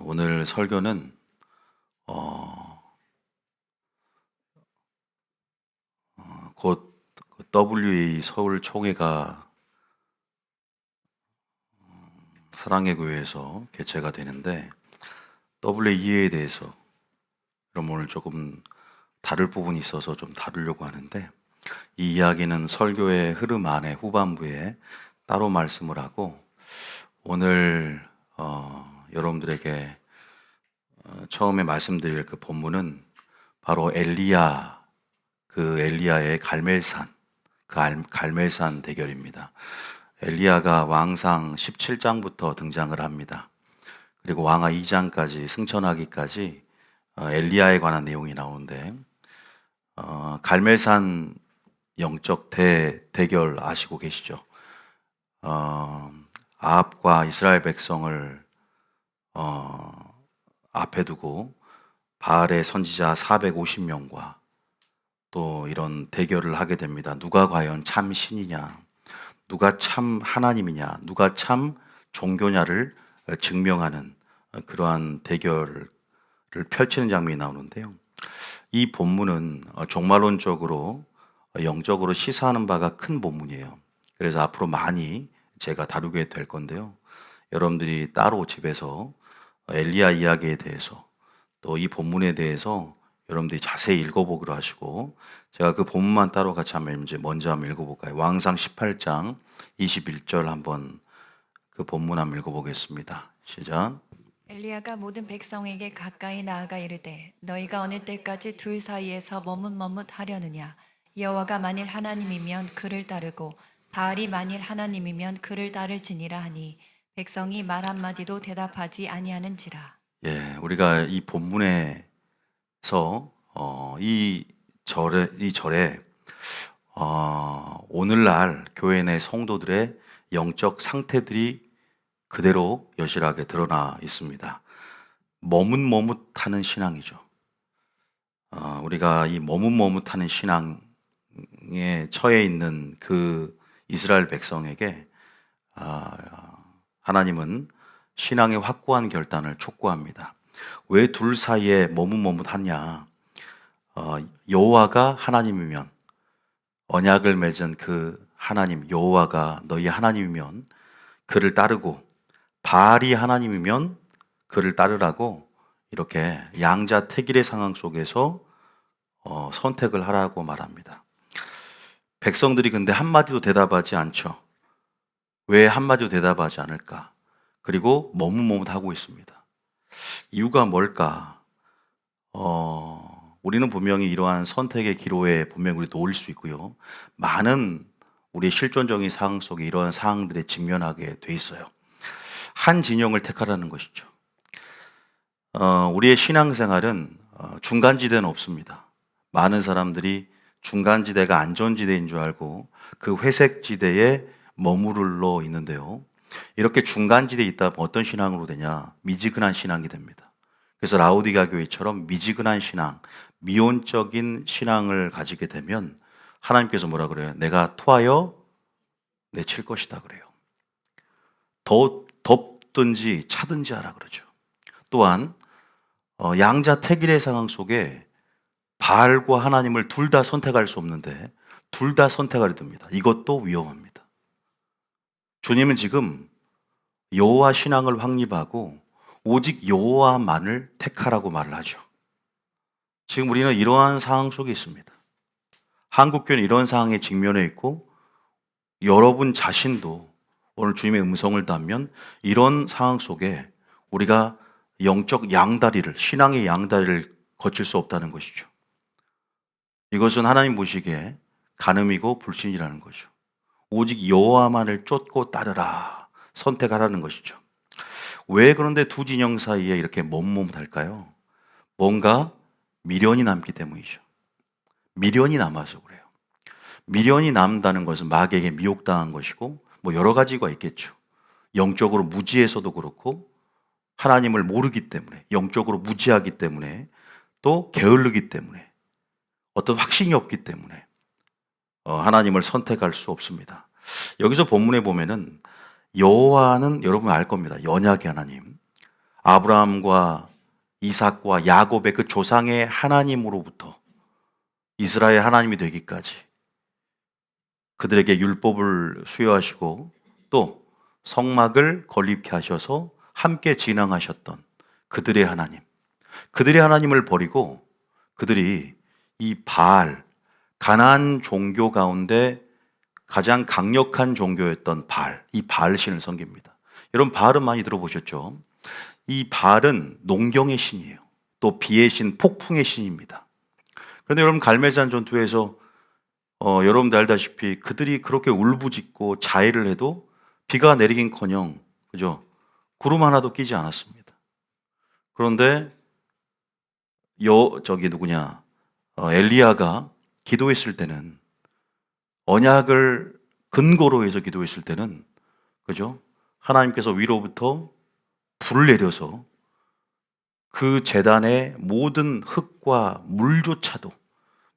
오늘 설교는 어, 곧 WA 서울 총회가 사랑의 교회에서 개최가 되는데 WA에 대해서 그럼 오늘 조금 다룰 부분이 있어서 좀 다루려고 하는데 이 이야기는 설교의 흐름 안에 후반부에 따로 말씀을 하고 오늘 여러분들에게 처음에 말씀드릴 그 본문은 바로 엘리야 그 엘리야의 갈멜산 갈멜산 대결입니다. 엘리야가 왕상 17장부터 등장을 합니다. 그리고 왕하 2장까지 승천하기까지 엘리야에 관한 내용이 나오는데 갈멜산 영적 대결 아시고 계시죠? 아합과 이스라엘 백성을 앞에 두고 바알의 선지자 450명과 또 이런 대결을 하게 됩니다. 누가 과연 참 신이냐, 누가 참 하나님이냐, 누가 참 종교냐를 증명하는 그러한 대결을 펼치는 장면이 나오는데요. 이 본문은 종말론적으로 영적으로 시사하는 바가 큰 본문이에요. 그래서 앞으로 많이 제가 다루게 될 건데요. 여러분들이 따로 집에서 엘리야 이야기에 대해서 또 이 본문에 대해서 여러분들이 자세히 읽어보기로 하시고 제가 그 본문만 따로 같이 한번 먼저 한번 읽어볼까요? 왕상 18장 21절 한번 그 본문 한번 읽어보겠습니다. 시작. 엘리야가 모든 백성에게 가까이 나아가 이르되 너희가 어느 때까지 둘 사이에서 머뭇머뭇하려느냐 여호와가 만일 하나님이면 그를 따르고 바알이 만일 하나님이면 그를 따를지니라 하니 백성이 말 한마디도 대답하지 아니하는지라. 예, 우리가 이 본문에서 이 절에 오늘날 교회 내 성도들의 영적 상태들이 그대로 여실하게 드러나 있습니다. 머뭇머뭇하는 신앙이죠. 우리가 이 머뭇머뭇하는 신앙에 처해 있는 그 이스라엘 백성에게 하나님은 신앙의 확고한 결단을 촉구합니다. 왜 둘 사이에 머뭇머뭇하냐? 여호와가 하나님이면 언약을 맺은 그 하나님 여호와가 너희 하나님이면 그를 따르고 바알이 하나님이면 그를 따르라고 이렇게 양자택일의 상황 속에서 선택을 하라고 말합니다. 백성들이 근데 한마디도 대답하지 않죠. 왜 한마디도 대답하지 않을까? 그리고 머뭇머뭇하고 있습니다. 이유가 뭘까? 우리는 분명히 이러한 선택의 기로에 분명히 우리 놓일 수 있고요. 많은 우리의 실존적인 상황 속에 이러한 상황들에 직면하게 돼 있어요. 한 진영을 택하라는 것이죠. 우리의 신앙생활은 중간지대는 없습니다. 많은 사람들이 중간지대가 안전지대인 줄 알고 그 회색지대에 머무르러 있는데요. 이렇게 중간지대에 있다 보면 어떤 신앙으로 되냐? 미지근한 신앙이 됩니다. 그래서 라오디가 교회처럼 미지근한 신앙, 미온적인 신앙을 가지게 되면 하나님께서 뭐라 그래요? 내가 토하여 내칠 것이다 그래요. 더 덥든지 차든지 하라 그러죠. 또한 양자택일의 상황 속에 바알과 하나님을 둘 다 선택할 수 없는데 둘 다 선택하려 듭니다. 이것도 위험합니다. 주님은 지금 여호와 신앙을 확립하고 오직 여호와만을 택하라고 말을 하죠. 지금 우리는 이러한 상황 속에 있습니다. 한국교회는 이런 상황에 직면해 있고 여러분 자신도 오늘 주님의 음성을 담으면 이런 상황 속에 우리가 영적 양다리를, 신앙의 양다리를 거칠 수 없다는 것이죠. 이것은 하나님 보시기에 간음이고 불신이라는 거죠. 오직 여호와만을 쫓고 따르라, 선택하라는 것이죠. 왜 그런데 두 진영 사이에 이렇게 머뭇머뭇할까요? 뭔가 미련이 남기 때문이죠. 미련이 남아서 그래요. 미련이 남다는 것은 마귀에게 미혹당한 것이고 뭐 여러 가지가 있겠죠. 영적으로 무지해서도 그렇고 하나님을 모르기 때문에 영적으로 무지하기 때문에 또 게으르기 때문에 어떤 확신이 없기 때문에 하나님을 선택할 수 없습니다. 여기서 본문에 보면은 여호와는 여러분 알 겁니다. 언약의 하나님. 아브라함과 이삭과 야곱의 그 조상의 하나님으로부터 이스라엘 하나님이 되기까지 그들에게 율법을 수여하시고 또 성막을 건립케 하셔서 함께 진행하셨던 그들의 하나님, 그들의 하나님을 버리고 그들이 이 바알, 가나안 종교 가운데 가장 강력한 종교였던 바알, 이 바알신을 섬깁니다. 여러분, 바알은 많이 들어보셨죠? 이 바알은 농경의 신이에요. 또 비의 신, 폭풍의 신입니다. 그런데 여러분, 갈멜산 전투에서 여러분들 알다시피 그들이 그렇게 울부짖고 자해를 해도 비가 내리긴커녕, 그죠? 구름 하나도 끼지 않았습니다. 그런데 엘리야가 기도했을 때는, 언약을 근거로 해서 기도했을 때는, 그죠? 하나님께서 위로부터 불을 내려서 그 제단의 모든 흙과 물조차도,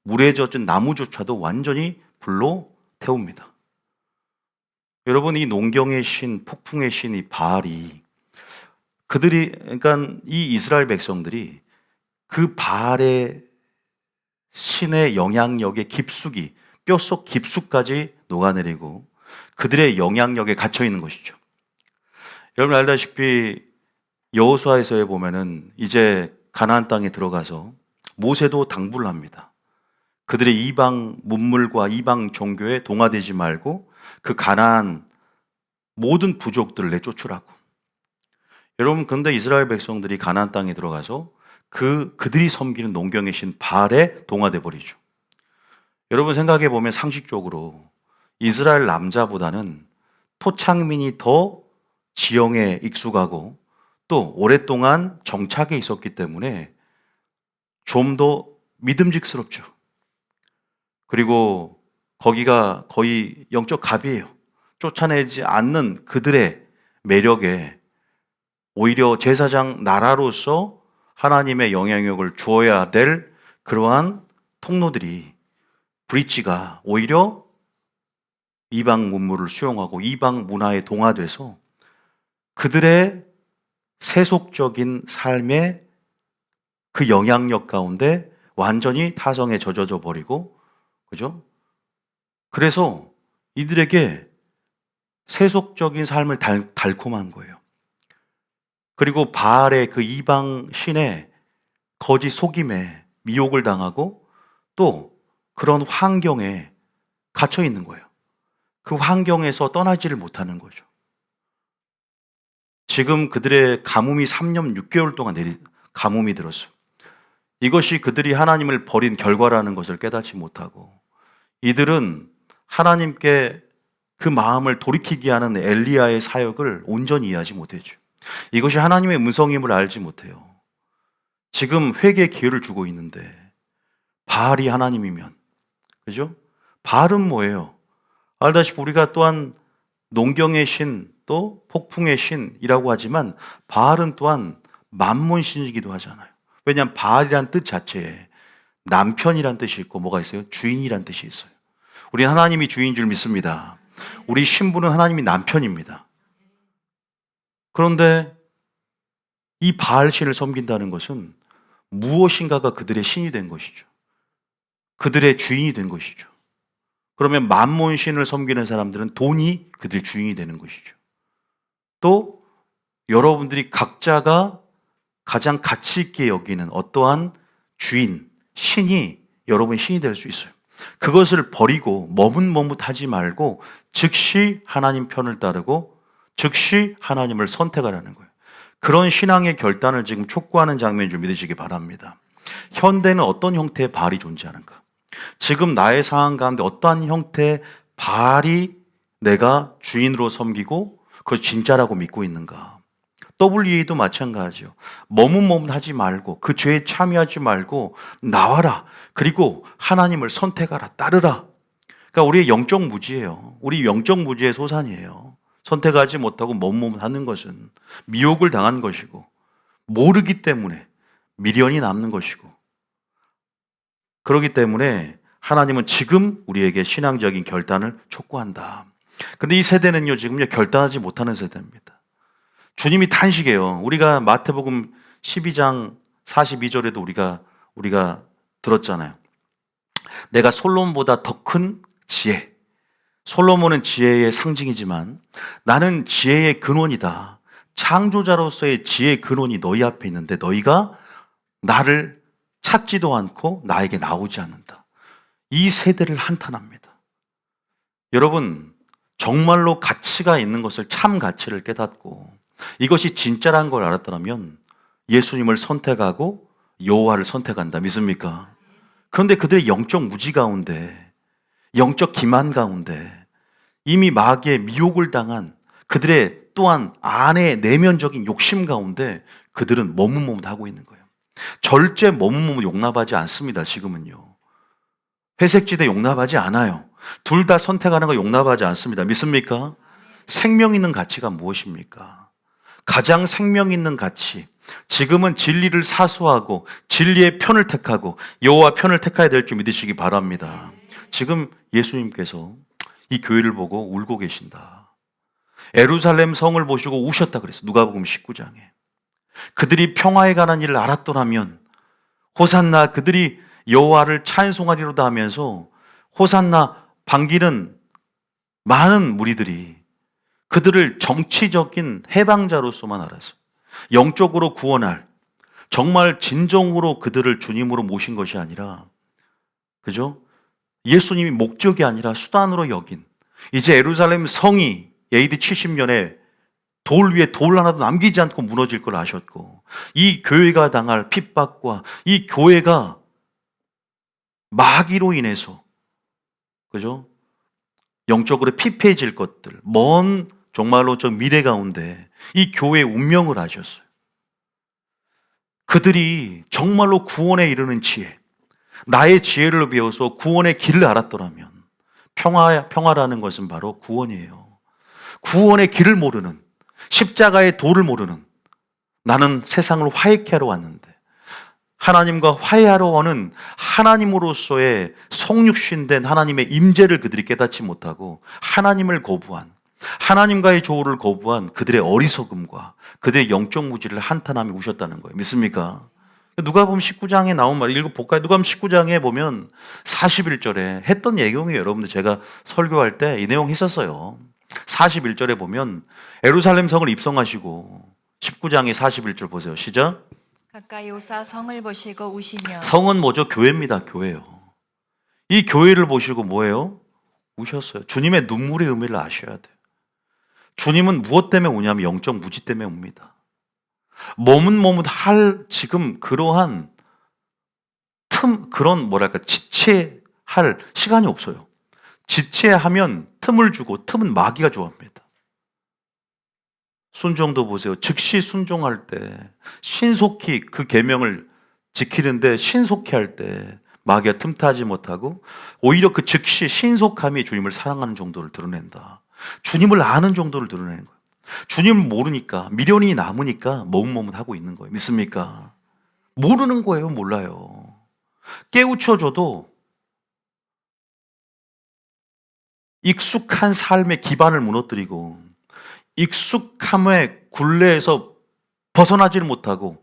물에 젖은 나무조차도 완전히 불로 태웁니다. 여러분, 이 농경의 신, 폭풍의 신, 이 바알이, 그러니까 이 이스라엘 백성들이 그 바알의 신의 영향력의 깊숙이, 뼛속 깊숙까지 녹아내리고 그들의 영향력에 갇혀 있는 것이죠. 여러분 알다시피 여호수아에서에 보면은 이제 가나안 땅에 들어가서 모세도 당부를 합니다. 그들의 이방 문물과 이방 종교에 동화되지 말고 그 가나안 모든 부족들을 내쫓으라고. 여러분, 근데 이스라엘 백성들이 가나안 땅에 들어가서 그들이 섬기는 농경의 신 바알에 동화돼 버리죠. 여러분 생각해 보면 상식적으로 이스라엘 남자보다는 토착민이 더 지형에 익숙하고 또 오랫동안 정착해 있었기 때문에 좀 더 믿음직스럽죠. 그리고 거기가 거의 영적 갑이에요. 쫓아내지 않는 그들의 매력에 오히려 제사장 나라로서 하나님의 영향력을 주어야 될 그러한 통로들이, 브릿지가 오히려 이방 문물을 수용하고 이방 문화에 동화돼서 그들의 세속적인 삶의 그 영향력 가운데 완전히 타성에 젖어져 버리고, 그죠? 그래서 이들에게 세속적인 삶을 달콤한 거예요. 그리고 바알의 그 이방 신의 거짓 속임에 미혹을 당하고 또 그런 환경에 갇혀 있는 거예요. 그 환경에서 떠나지를 못하는 거죠. 지금 그들의 가뭄이 3년 6개월 동안 가뭄이 들었어요. 이것이 그들이 하나님을 버린 결과라는 것을 깨닫지 못하고 이들은 하나님께 그 마음을 돌이키게 하는 엘리야의 사역을 온전히 이해하지 못했죠. 이것이 하나님의 음성임을 알지 못해요. 지금 회개의 기회를 주고 있는데 바알이 하나님이면, 그죠? 바알은 뭐예요? 알다시피 우리가 또한 농경의 신, 또 폭풍의 신이라고 하지만 바알은 또한 만몬 신이기도 하잖아요. 왜냐하면 바알이란 뜻 자체에 남편이란 뜻이 있고 뭐가 있어요? 주인이란 뜻이 있어요. 우리는 하나님이 주인인 줄 믿습니다. 우리 신부는 하나님이 남편입니다. 그런데 이 바알 신을 섬긴다는 것은 무엇인가가 그들의 신이 된 것이죠. 그들의 주인이 된 것이죠. 그러면 만몬 신을 섬기는 사람들은 돈이 그들의 주인이 되는 것이죠. 또 여러분들이 각자가 가장 가치 있게 여기는 어떠한 주인, 신이 여러분의 신이 될 수 있어요. 그것을 버리고 머뭇머뭇하지 말고 즉시 하나님 편을 따르고 즉시 하나님을 선택하라는 거예요. 그런 신앙의 결단을 지금 촉구하는 장면인 줄 믿으시기 바랍니다. 현대는 어떤 형태의 바알이 존재하는가? 지금 나의 상황 가운데 어떠한 형태의 바알이 내가 주인으로 섬기고 그걸 진짜라고 믿고 있는가? WE도 마찬가지요. 머뭇머뭇하지 말고 그 죄에 참여하지 말고 나와라. 그리고 하나님을 선택하라. 따르라. 그러니까 우리의 영적 무지예요. 우리 영적 무지의 소산이에요. 선택하지 못하고 머뭇머뭇하는 것은 미혹을 당한 것이고 모르기 때문에 미련이 남는 것이고, 그렇기 때문에 하나님은 지금 우리에게 신앙적인 결단을 촉구한다. 그런데 이 세대는요, 지금요, 결단하지 못하는 세대입니다. 주님이 단식이에요. 우리가 마태복음 12장 42절에도 우리가 들었잖아요. 내가 솔로몬보다 더 큰 지혜. 솔로몬은 지혜의 상징이지만 나는 지혜의 근원이다. 창조자로서의 지혜의 근원이 너희 앞에 있는데 너희가 나를 찾지도 않고 나에게 나오지 않는다. 이 세대를 한탄합니다. 여러분, 정말로 가치가 있는 것을 참 가치를 깨닫고 이것이 진짜란 걸 알았더라면 예수님을 선택하고 여호와를 선택한다. 믿습니까? 그런데 그들의 영적 무지 가운데, 영적 기만 가운데 이미 마귀의 미혹을 당한 그들의 또한 안의 내면적인 욕심 가운데 그들은 머뭇머뭇하고 있는 거예요. 절대 머뭇머뭇 용납하지 않습니다. 지금은요. 회색지대 용납하지 않아요. 둘 다 선택하는 거 용납하지 않습니다. 믿습니까? 생명 있는 가치가 무엇입니까? 가장 생명 있는 가치. 지금은 진리를 사수하고 진리의 편을 택하고 여호와 편을 택해야 될 줄 믿으시기 바랍니다. 지금 예수님께서 이 교회를 보고 울고 계신다. 예루살렘 성을 보시고 우셨다 그랬어요. 누가복음 19장에. 그들이 평화에 관한 일을 알았더라면 호산나 그들이 여호와를 찬송하리로다 하면서 호산나 반기는 많은 무리들이 그들을 정치적인 해방자로서만 알았어요. 영적으로 구원할, 정말 진정으로 그들을 주님으로 모신 것이 아니라, 그죠? 예수님이 목적이 아니라 수단으로 여긴, 이제 예루살렘 성이 AD 70년에 돌 위에 돌 하나도 남기지 않고 무너질 걸 아셨고, 이 교회가 당할 핍박과 이 교회가 마귀로 인해서, 그죠? 영적으로 피폐해질 것들, 먼 정말로 저 미래 가운데 이 교회의 운명을 아셨어요. 그들이 정말로 구원에 이르는 지혜, 나의 지혜를 배워서 구원의 길을 알았더라면 평화라는 것은 바로 구원이에요. 구원의 길을 모르는, 십자가의 도를 모르는, 나는 세상을 화해케 하러 왔는데 하나님과 화해하러 오는 하나님으로서의 성육신된 하나님의 임재를 그들이 깨닫지 못하고 하나님을 거부한, 하나님과의 조우를 거부한 그들의 어리석음과 그들의 영적 무지를 한탄하며 우셨다는 거예요. 믿습니까? 누가복음 19장에 나온 말 읽어볼까요? 누가복음 19장에 보면 41절에 했던 예경이에요. 여러분들 제가 설교할 때 이 내용 했었어요. 41절에 보면 예루살렘 성을 입성하시고 19장의 41절 보세요. 시작. 가까이 오사 성을 보시고 우시며. 성은 뭐죠? 교회입니다. 교회요. 이 교회를 보시고 뭐예요? 우셨어요. 주님의 눈물의 의미를 아셔야 돼요. 주님은 무엇 때문에 우냐면 영적 무지 때문에 옵니다. 머뭇머뭇할 지금 그러한 그런 지체할 시간이 없어요. 지체하면 틈을 주고 틈은 마귀가 좋아합니다. 순종도 보세요. 즉시 순종할 때 신속히 그 계명을 지키는데 신속히 할 때 마귀가 틈타지 못하고 오히려 그 즉시 신속함이 주님을 사랑하는 정도를 드러낸다. 주님을 아는 정도를 드러내는 거예요. 주님을 모르니까 미련이 남으니까 머뭇머뭇하고 있는 거예요. 믿습니까? 모르는 거예요. 몰라요. 깨우쳐줘도 익숙한 삶의 기반을 무너뜨리고 익숙함의 굴레에서 벗어나지를 못하고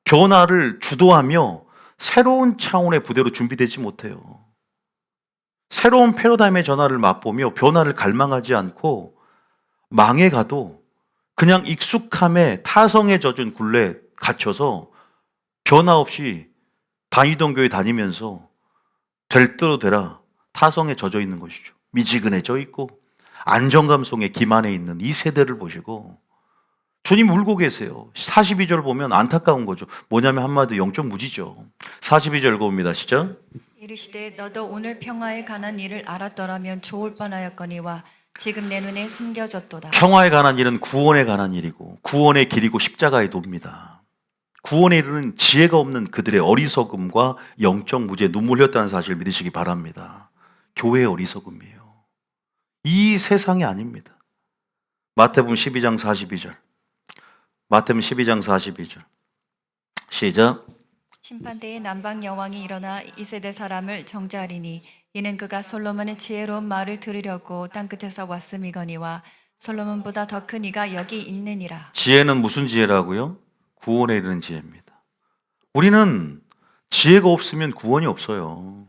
변화를 주도하며 새로운 차원의 부대로 준비되지 못해요. 새로운 패러다임의 전환을 맛보며 변화를 갈망하지 않고 망해가도 그냥 익숙함에 타성에 젖은 굴레에 갇혀서 변화 없이 다니던 교회 다니면서 될 대로 되라 타성에 젖어 있는 것이죠. 미지근해져 있고 안정감 속에 기만해 있는 이 세대를 보시고 주님 울고 계세요. 42절 보면 안타까운 거죠. 뭐냐면 한마디로 영적 무지죠. 42절 읽어봅니다. 시작. 이르시되 너도 오늘 평화에 관한 일을 알았더라면 좋을 뻔하였거니와 지금 내 눈에 숨겨졌도다. 평화에 관한 일은 구원에 관한 일이고 구원의 길이고 십자가의 도입니다. 구원에 이르는 지혜가 없는 그들의 어리석음과 영적 무지에 눈물 흘렸다는 사실을 믿으시기 바랍니다. 교회의 어리석음이에요. 이 세상이 아닙니다. 마태복음 12장 42절. 마태복음 12장 42절. 시작. 심판대에 남방 여왕이 일어나 이 세대 사람을 정죄하리니 이는 그가 솔로몬의 지혜로운 말을 들으려고 땅끝에서 왔음이거니와 솔로몬보다 더 큰 이가 여기 있느니라. 지혜는 무슨 지혜라고요? 구원에 이르는 지혜입니다. 우리는 지혜가 없으면 구원이 없어요.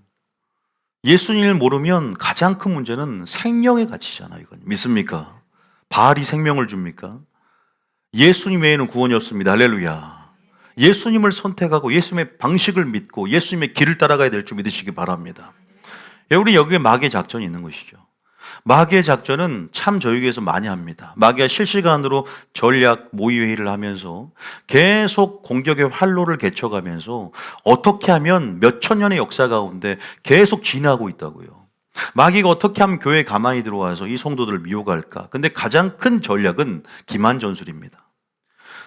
예수님을 모르면 가장 큰 문제는 생명의 가치잖아요. 이건 믿습니까? 바알이 생명을 줍니까? 예수님 외에는 구원이 없습니다. 할렐루야. 예수님을 선택하고 예수님의 방식을 믿고 예수님의 길을 따라가야 될 줄 믿으시기 바랍니다. 우리 여기에 마귀의 작전이 있는 것이죠. 마귀의 작전은 참 저에게서 많이 합니다. 마귀가 실시간으로 전략 모의회의를 하면서 계속 공격의 활로를 개쳐가면서 어떻게 하면 몇천 년의 역사 가운데 계속 진화하고 있다고요. 마귀가 어떻게 하면 교회에 가만히 들어와서 이 성도들을 미혹할까? 근데 가장 큰 전략은 기만 전술입니다.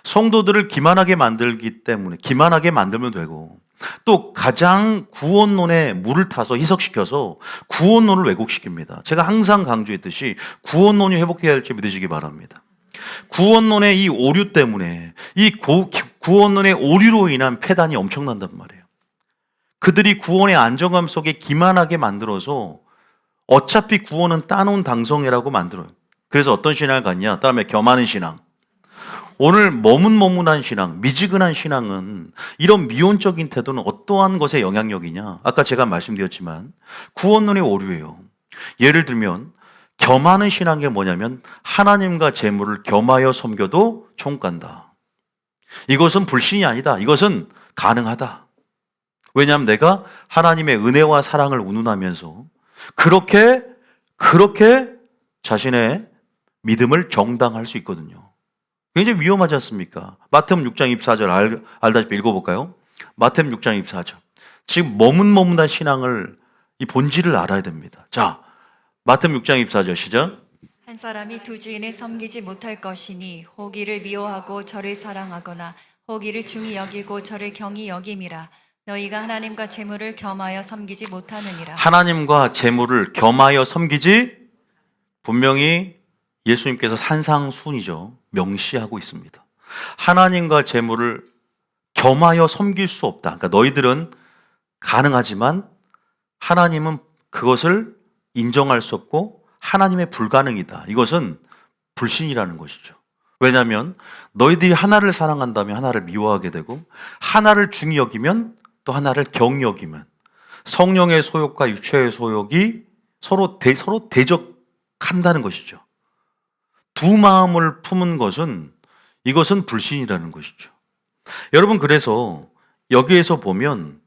성도들을 기만하게 만들기 때문에 기만하게 만들면 되고 또 가장 구원론에 물을 타서 희석시켜서 구원론을 왜곡시킵니다. 제가 항상 강조했듯이 구원론이 회복해야 할지 믿으시기 바랍니다. 구원론의 이 오류 때문에 구원론의 오류로 인한 폐단이 엄청난단 말이에요. 그들이 구원의 안정감 속에 기만하게 만들어서 어차피 구원은 따놓은 당성이라고 만들어요. 그래서 어떤 신앙을 갖냐? 다음에 겸하는 신앙. 오늘 머문머문한 신앙, 미지근한 신앙은 이런 미온적인 태도는 어떠한 것에 영향력이냐? 아까 제가 말씀드렸지만 구원론의 오류예요. 예를 들면 겸하는 신앙이 뭐냐면 하나님과 재물을 겸하여 섬겨도 총간다. 이것은 불신이 아니다. 이것은 가능하다. 왜냐하면 내가 하나님의 은혜와 사랑을 운운하면서 그렇게 자신의 믿음을 정당할 수 있거든요. 굉장히 위험하지 않습니까? 마태복음 6장 24절 알다시피 읽어볼까요? 마태복음 6장 24절. 지금 머문머문한 신앙을 이 본질을 알아야 됩니다. 자, 마태복음 6장 24절 시작. 한 사람이 두 주인을 섬기지 못할 것이니 혹 이를 미워하고 저를 사랑하거나 혹 이를 중히 여기고 저를 경히 여김이라. 너희가 하나님과 재물을 겸하여 섬기지 못하느니라. 하나님과 재물을 겸하여 섬기지 분명히 예수님께서 산상순이죠. 명시하고 있습니다. 하나님과 재물을 겸하여 섬길 수 없다. 그러니까 너희들은 가능하지만 하나님은 그것을 인정할 수 없고 하나님의 불가능이다. 이것은 불신이라는 것이죠. 왜냐하면 너희들이 하나를 사랑한다면 하나를 미워하게 되고 하나를 중히 여기면 또 하나를 경히 여기면 성령의 소욕과 육체의 소욕이 서로 대적한다는 것이죠. 두 마음을 품은 것은 이것은 불신이라는 것이죠. 여러분 그래서 여기에서 보면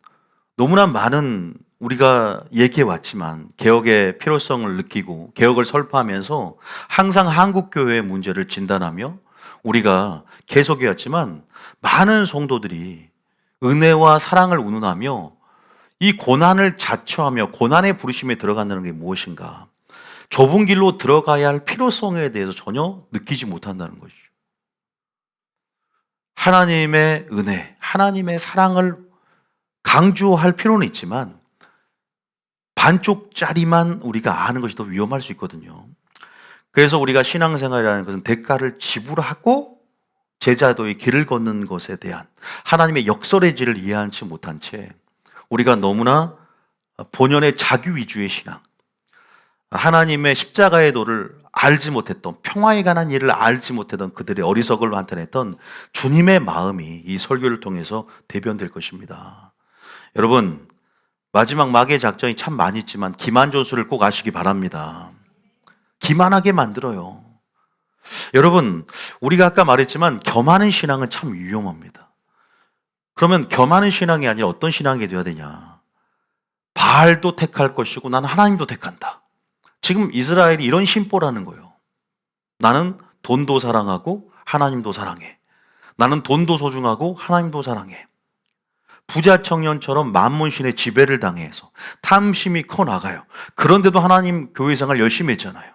너무나 많은 우리가 얘기해 왔지만 개혁의 필요성을 느끼고 개혁을 설파하면서 항상 한국교회의 문제를 진단하며 우리가 계속해 왔지만 많은 성도들이 은혜와 사랑을 운운하며 이 고난을 자처하며 고난의 부르심에 들어간다는 게 무엇인가? 좁은 길로 들어가야 할 필요성에 대해서 전혀 느끼지 못한다는 것이죠. 하나님의 은혜, 하나님의 사랑을 강조할 필요는 있지만 반쪽짜리만 우리가 아는 것이 더 위험할 수 있거든요. 그래서 우리가 신앙생활이라는 것은 대가를 지불하고 제자도의 길을 걷는 것에 대한 하나님의 역설의 질을 이해하지 못한 채 우리가 너무나 본연의 자기 위주의 신앙, 하나님의 십자가의 도를 알지 못했던 평화에 관한 일을 알지 못했던 그들의 어리석을 나타냈던 주님의 마음이 이 설교를 통해서 대변될 것입니다. 여러분 마지막 마귀의 작전이 참 많이 있지만 기만 전술을 꼭 아시기 바랍니다. 기만하게 만들어요. 여러분 우리가 아까 말했지만 겸하는 신앙은 참 위험합니다. 그러면 겸하는 신앙이 아니라 어떤 신앙이 되어야 되냐? 바알도 택할 것이고 나는 하나님도 택한다. 지금 이스라엘이 이런 심보라는 거예요. 나는 돈도 사랑하고 하나님도 사랑해. 나는 돈도 소중하고 하나님도 사랑해. 부자 청년처럼 만문신의 지배를 당해서 탐심이 커 나가요. 그런데도 하나님 교회 생활 열심히 했잖아요.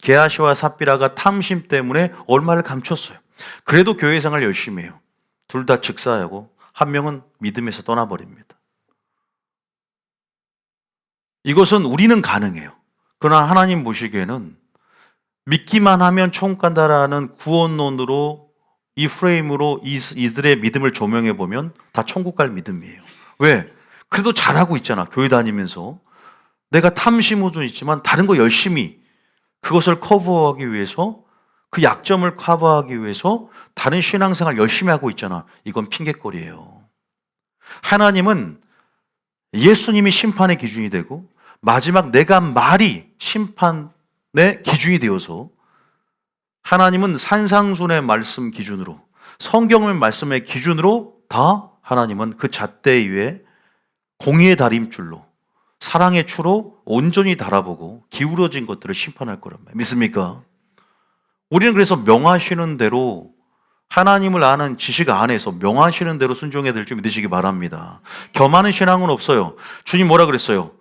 게하시와 삽비라가 탐심 때문에 얼마를 감췄어요. 그래도 교회 생활 열심히 해요. 둘 다 즉사하고 한 명은 믿음에서 떠나버립니다. 이것은 우리는 가능해요. 그러나 하나님 보시기에는 믿기만 하면 천국 간다라는 구원론으로 이 프레임으로 이들의 믿음을 조명해 보면 다 천국 갈 믿음이에요. 왜? 그래도 잘하고 있잖아. 교회 다니면서. 내가 탐심 우준 있지만 다른 거 열심히 그것을 커버하기 위해서, 그 약점을 커버하기 위해서 다른 신앙생활 열심히 하고 있잖아. 이건 핑계거리예요. 하나님은 예수님이 심판의 기준이 되고 마지막 내가 한 말이 심판의 기준이 되어서, 하나님은 산상순의 말씀 기준으로, 성경의 말씀의 기준으로 다 하나님은 그 잣대 위에 공의의 다림줄로, 사랑의 추로 온전히 달아보고 기울어진 것들을 심판할 거란 말이에요. 믿습니까? 우리는 그래서 명하시는 대로, 하나님을 아는 지식 안에서 명하시는 대로 순종해야 될 줄 믿으시기 바랍니다. 겸하는 신앙은 없어요. 주님 뭐라 그랬어요?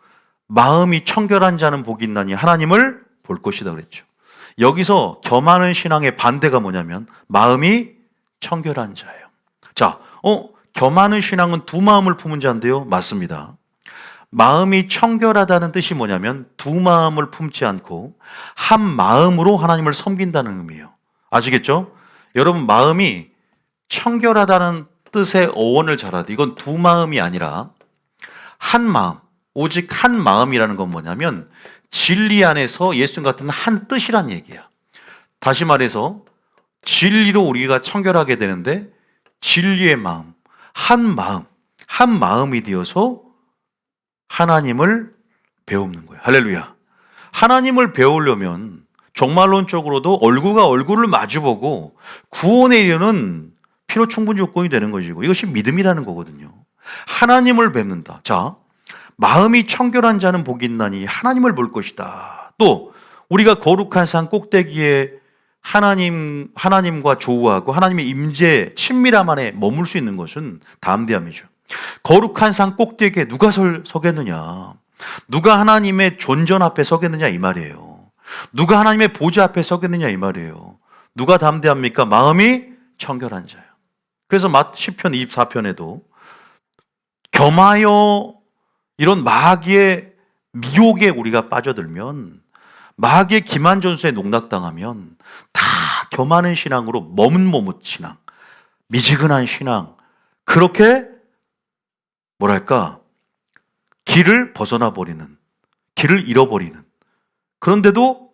마음이 청결한 자는 복이 있나니 하나님을 볼 것이다 그랬죠. 여기서 겸하는 신앙의 반대가 뭐냐면 마음이 청결한 자예요. 자, 겸하는 신앙은 두 마음을 품은 자인데요. 맞습니다. 마음이 청결하다는 뜻이 뭐냐면 두 마음을 품지 않고 한 마음으로 하나님을 섬긴다는 의미예요. 아시겠죠? 여러분, 마음이 청결하다는 뜻의 어원을 잘 알아야 돼. 이건 두 마음이 아니라 한 마음, 오직 한 마음이라는 건 뭐냐면 진리 안에서 예수님 같은 한 뜻이란 얘기야. 다시 말해서 진리로 우리가 청결하게 되는데 진리의 마음, 한 마음이 되어서 하나님을 배우는 거예요. 할렐루야. 하나님을 배우려면 종말론적으로도 얼굴과 얼굴을 마주보고 구원에 이르는 필요 충분 조건이 되는 것이고, 이것이 믿음이라는 거거든요. 하나님을 뵙는다. 자, 마음이 청결한 자는 복이 있나니 하나님을 볼 것이다. 또 우리가 거룩한 산 꼭대기에 하나님과 조우하고 하나님의 임재 친밀함 안에 머물 수 있는 것은 담대함이죠. 거룩한 산 꼭대기에 누가 서겠느냐? 누가 하나님의 존전 앞에 서겠느냐 이 말이에요. 누가 하나님의 보좌 앞에 서겠느냐 이 말이에요. 누가 담대합니까? 마음이 청결한 자예요. 그래서 시편 24편에도 겸하여 이런 마귀의 미혹에 우리가 빠져들면, 마귀의 기만 전술에 농락당하면 다 겸하는 신앙으로 머뭇머뭇 신앙, 미지근한 신앙, 그렇게 길을 벗어나 버리는, 길을 잃어버리는, 그런데도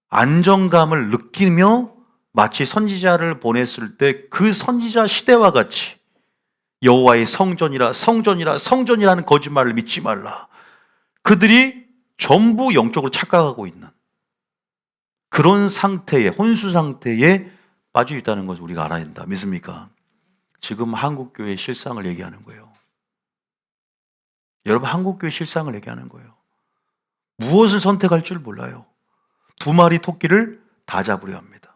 안정감을 느끼며 마치 선지자를 보냈을 때 그 선지자 시대와 같이 여호와의 성전이라 성전이라 성전이라는 거짓말을 믿지 말라. 그들이 전부 영적으로 착각하고 있는 그런 상태에, 혼수 상태에 빠져 있다는 것을 우리가 알아야 된다. 믿습니까? 지금 한국교회의 실상을 얘기하는 거예요. 여러분, 한국교회 실상을 얘기하는 거예요. 무엇을 선택할 줄 몰라요. 두 마리 토끼를 다 잡으려 합니다.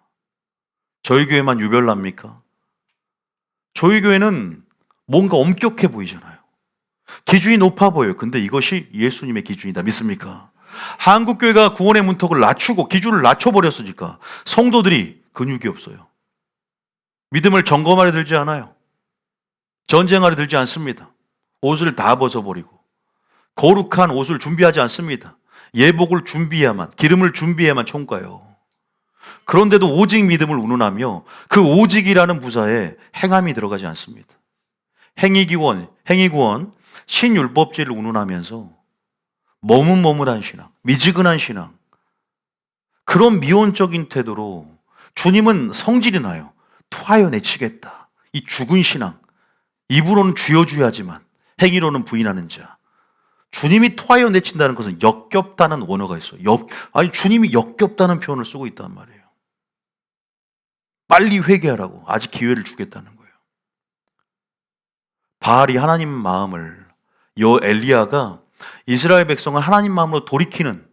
저희 교회만 유별납니까? 저희 교회는 뭔가 엄격해 보이잖아요. 기준이 높아 보여요. 근데 이것이 예수님의 기준이다. 믿습니까? 한국교회가 구원의 문턱을 낮추고 기준을 낮춰버렸으니까 성도들이 근육이 없어요. 믿음을 점검하려 들지 않아요. 전쟁하려 들지 않습니다. 옷을 다 벗어버리고 거룩한 옷을 준비하지 않습니다. 예복을 준비해야만, 기름을 준비해야만 총가요. 그런데도 오직 믿음을 운운하며 그 오직이라는 부사에 행함이 들어가지 않습니다. 행위구원, 신율법제를 운운하면서 머뭇머뭇한 신앙, 미지근한 신앙, 그런 미온적인 태도로 주님은 성질이 나요. 토하여 내치겠다. 이 죽은 신앙, 입으로는 쥐어주야지만 행위로는 부인하는 자. 주님이 토하여 내친다는 것은 역겹다는 원어가 있어요. 주님이 역겹다는 표현을 쓰고 있단 말이에요. 빨리 회개하라고, 아직 기회를 주겠다는 거예요. 바알이 하나님 마음을, 엘리야가 이스라엘 백성을 하나님 마음으로 돌이키는,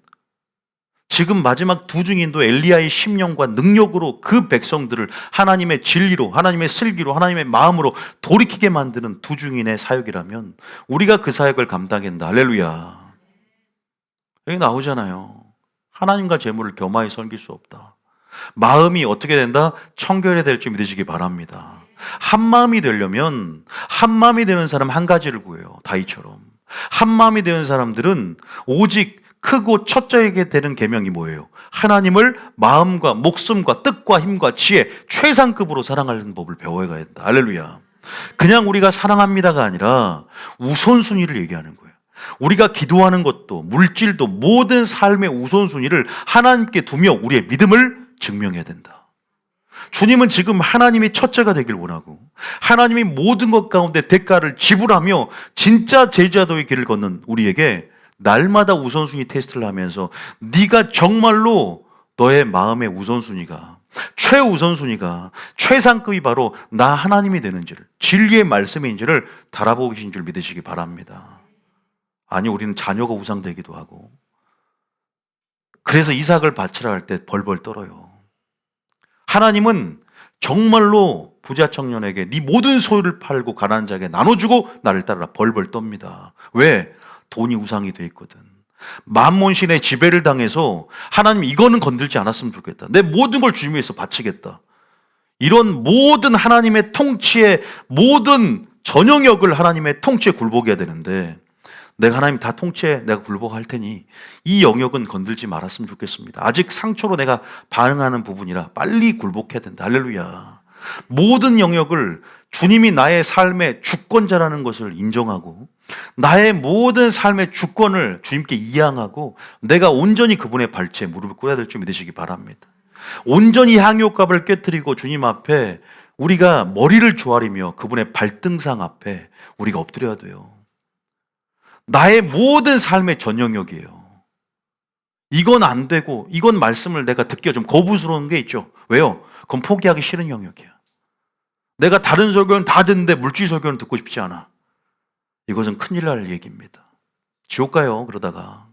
지금 마지막 두 증인도 엘리야의 심령과 능력으로 그 백성들을 하나님의 진리로, 하나님의 슬기로, 하나님의 마음으로 돌이키게 만드는 두 증인의 사역이라면 우리가 그 사역을 감당해야 한다. 할렐루야. 여기 나오잖아요. 하나님과 재물을 겸하여 섬길 수 없다. 마음이 어떻게 된다? 청결해야 될 줄 믿으시기 바랍니다. 한 마음이 되려면, 한 마음이 되는 사람 한 가지를 구해요. 다윗처럼. 한 마음이 되는 사람들은 오직 크고 첫째에게 되는 계명이 뭐예요? 하나님을 마음과 목숨과 뜻과 힘과 지혜 최상급으로 사랑하는 법을 배워야 된다. 할렐루야. 그냥 우리가 사랑합니다가 아니라 우선순위를 얘기하는 거예요. 우리가 기도하는 것도 물질도 모든 삶의 우선순위를 하나님께 두며 우리의 믿음을 증명해야 된다. 주님은 지금 하나님이 첫째가 되길 원하고 하나님이 모든 것 가운데 대가를 지불하며 진짜 제자도의 길을 걷는 우리에게 날마다 우선순위 테스트를 하면서 네가 정말로 너의 마음의 우선순위가 최우선순위가 최상급이 바로 나 하나님이 되는지를 진리의 말씀인지를 달아보고 계신 줄 믿으시기 바랍니다. 아니 우리는 자녀가 우상되기도 하고 그래서 이삭을 바치라 할 때 벌벌 떨어요. 하나님은 정말로 부자 청년에게 네 모든 소유를 팔고 가난한 자에게 나눠주고 나를 따르라 벌벌 떱니다. 왜? 돈이 우상이 돼 있거든. 만몬신의 지배를 당해서 하나님 이거는 건들지 않았으면 좋겠다. 내 모든 걸 주님 위해서 바치겠다. 이런 모든 하나님의 통치의 모든 전 영역을 하나님의 통치에 굴복해야 되는데 내가 하나님 다 통치해 내가 굴복할 테니 이 영역은 건들지 말았으면 좋겠습니다. 아직 상처로 내가 반응하는 부분이라 빨리 굴복해야 된다. 할렐루야. 모든 영역을 주님이 나의 삶의 주권자라는 것을 인정하고 나의 모든 삶의 주권을 주님께 이양하고 내가 온전히 그분의 발치에 무릎을 꿇어야 될 줄 믿으시기 바랍니다. 온전히 향유값을 깨뜨리고 주님 앞에 우리가 머리를 조아리며 그분의 발등상 앞에 우리가 엎드려야 돼요. 나의 모든 삶의 전 영역이에요. 이건 안 되고 이건 말씀을 내가 듣기가 좀 거부스러운 게 있죠. 왜요? 그건 포기하기 싫은 영역이야. 내가 다른 설교는 다 듣는데 물질 설교는 듣고 싶지 않아. 이것은 큰일 날 얘기입니다. 지옥 가요 그러다가.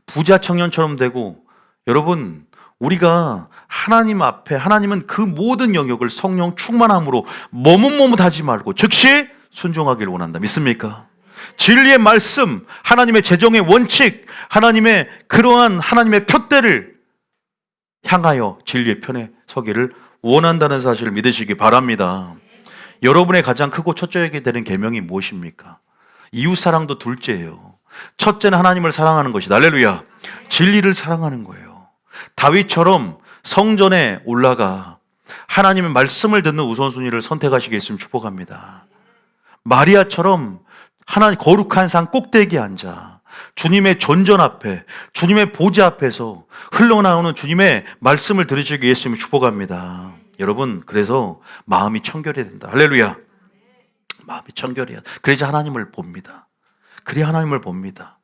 부자 청년처럼 되고 여러분 우리가 하나님 앞에 하나님은 그 모든 영역을 성령 충만함으로 머뭇머뭇하지 말고 즉시 순종하기를 원한다. 믿습니까? 진리의 말씀, 하나님의 재정의 원칙, 하나님의 그러한 하나님의 표대를 향하여 진리의 편에 서기를 원한다는 사실을 믿으시기 바랍니다. 여러분의 가장 크고 첫째에게 되는 계명이 무엇입니까? 이웃사랑도 둘째예요. 첫째는 하나님을 사랑하는 것이다. 할렐루야. 진리를 사랑하는 거예요. 다윗처럼 성전에 올라가 하나님의 말씀을 듣는 우선순위를 선택하시게 했으면 축복합니다. 마리아처럼 하나님 거룩한 산 꼭대기에 앉아 주님의 존전 앞에 주님의 보좌 앞에서 흘러나오는 주님의 말씀을 들으시기 위해 했으면 축복합니다. 여러분 그래서 마음이 청결해야 된다. 할렐루야. 마음이 청결해야 돼. 그래야 하나님을 봅니다. 그래야 하나님을 봅니다.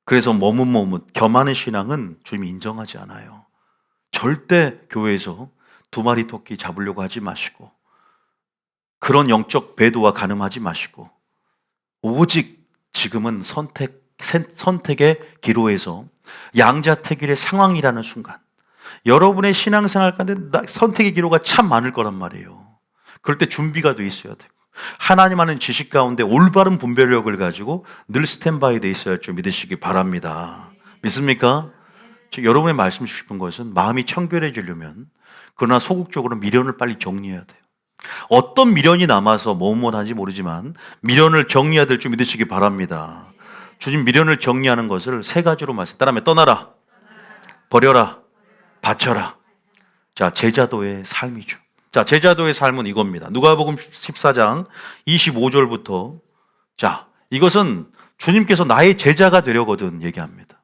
그래서 머뭇머뭇 겸하는 신앙은 주님이 인정하지 않아요. 절대 교회에서 두 마리 토끼 잡으려고 하지 마시고 그런 영적 배도와 간음하지 마시고 오직 지금은 선택의 기로에서 양자택일의 상황이라는 순간 여러분의 신앙생활 가운데 선택의 기로가 참 많을 거란 말이에요. 그럴 때 준비가 돼 있어야 되고 하나님 아는 지식 가운데 올바른 분별력을 가지고 늘 스탠바이 돼 있어야 할 줄 믿으시기 바랍니다. 믿습니까? 여러분의 말씀 주고 싶은 것은 마음이 청결해지려면 그러나 소극적으로 미련을 빨리 정리해야 돼요. 어떤 미련이 남아서 뭐뭐하는지 모르지만 미련을 정리해야 될 줄 믿으시기 바랍니다. 주님 미련을 정리하는 것을 세 가지로 말씀 따라하면 떠나라, 버려라, 바쳐라. 자, 제자도의 삶이죠. 자, 제자도의 삶은 이겁니다. 누가복음 14장 25절부터 자, 이것은 주님께서 나의 제자가 되려거든 얘기합니다.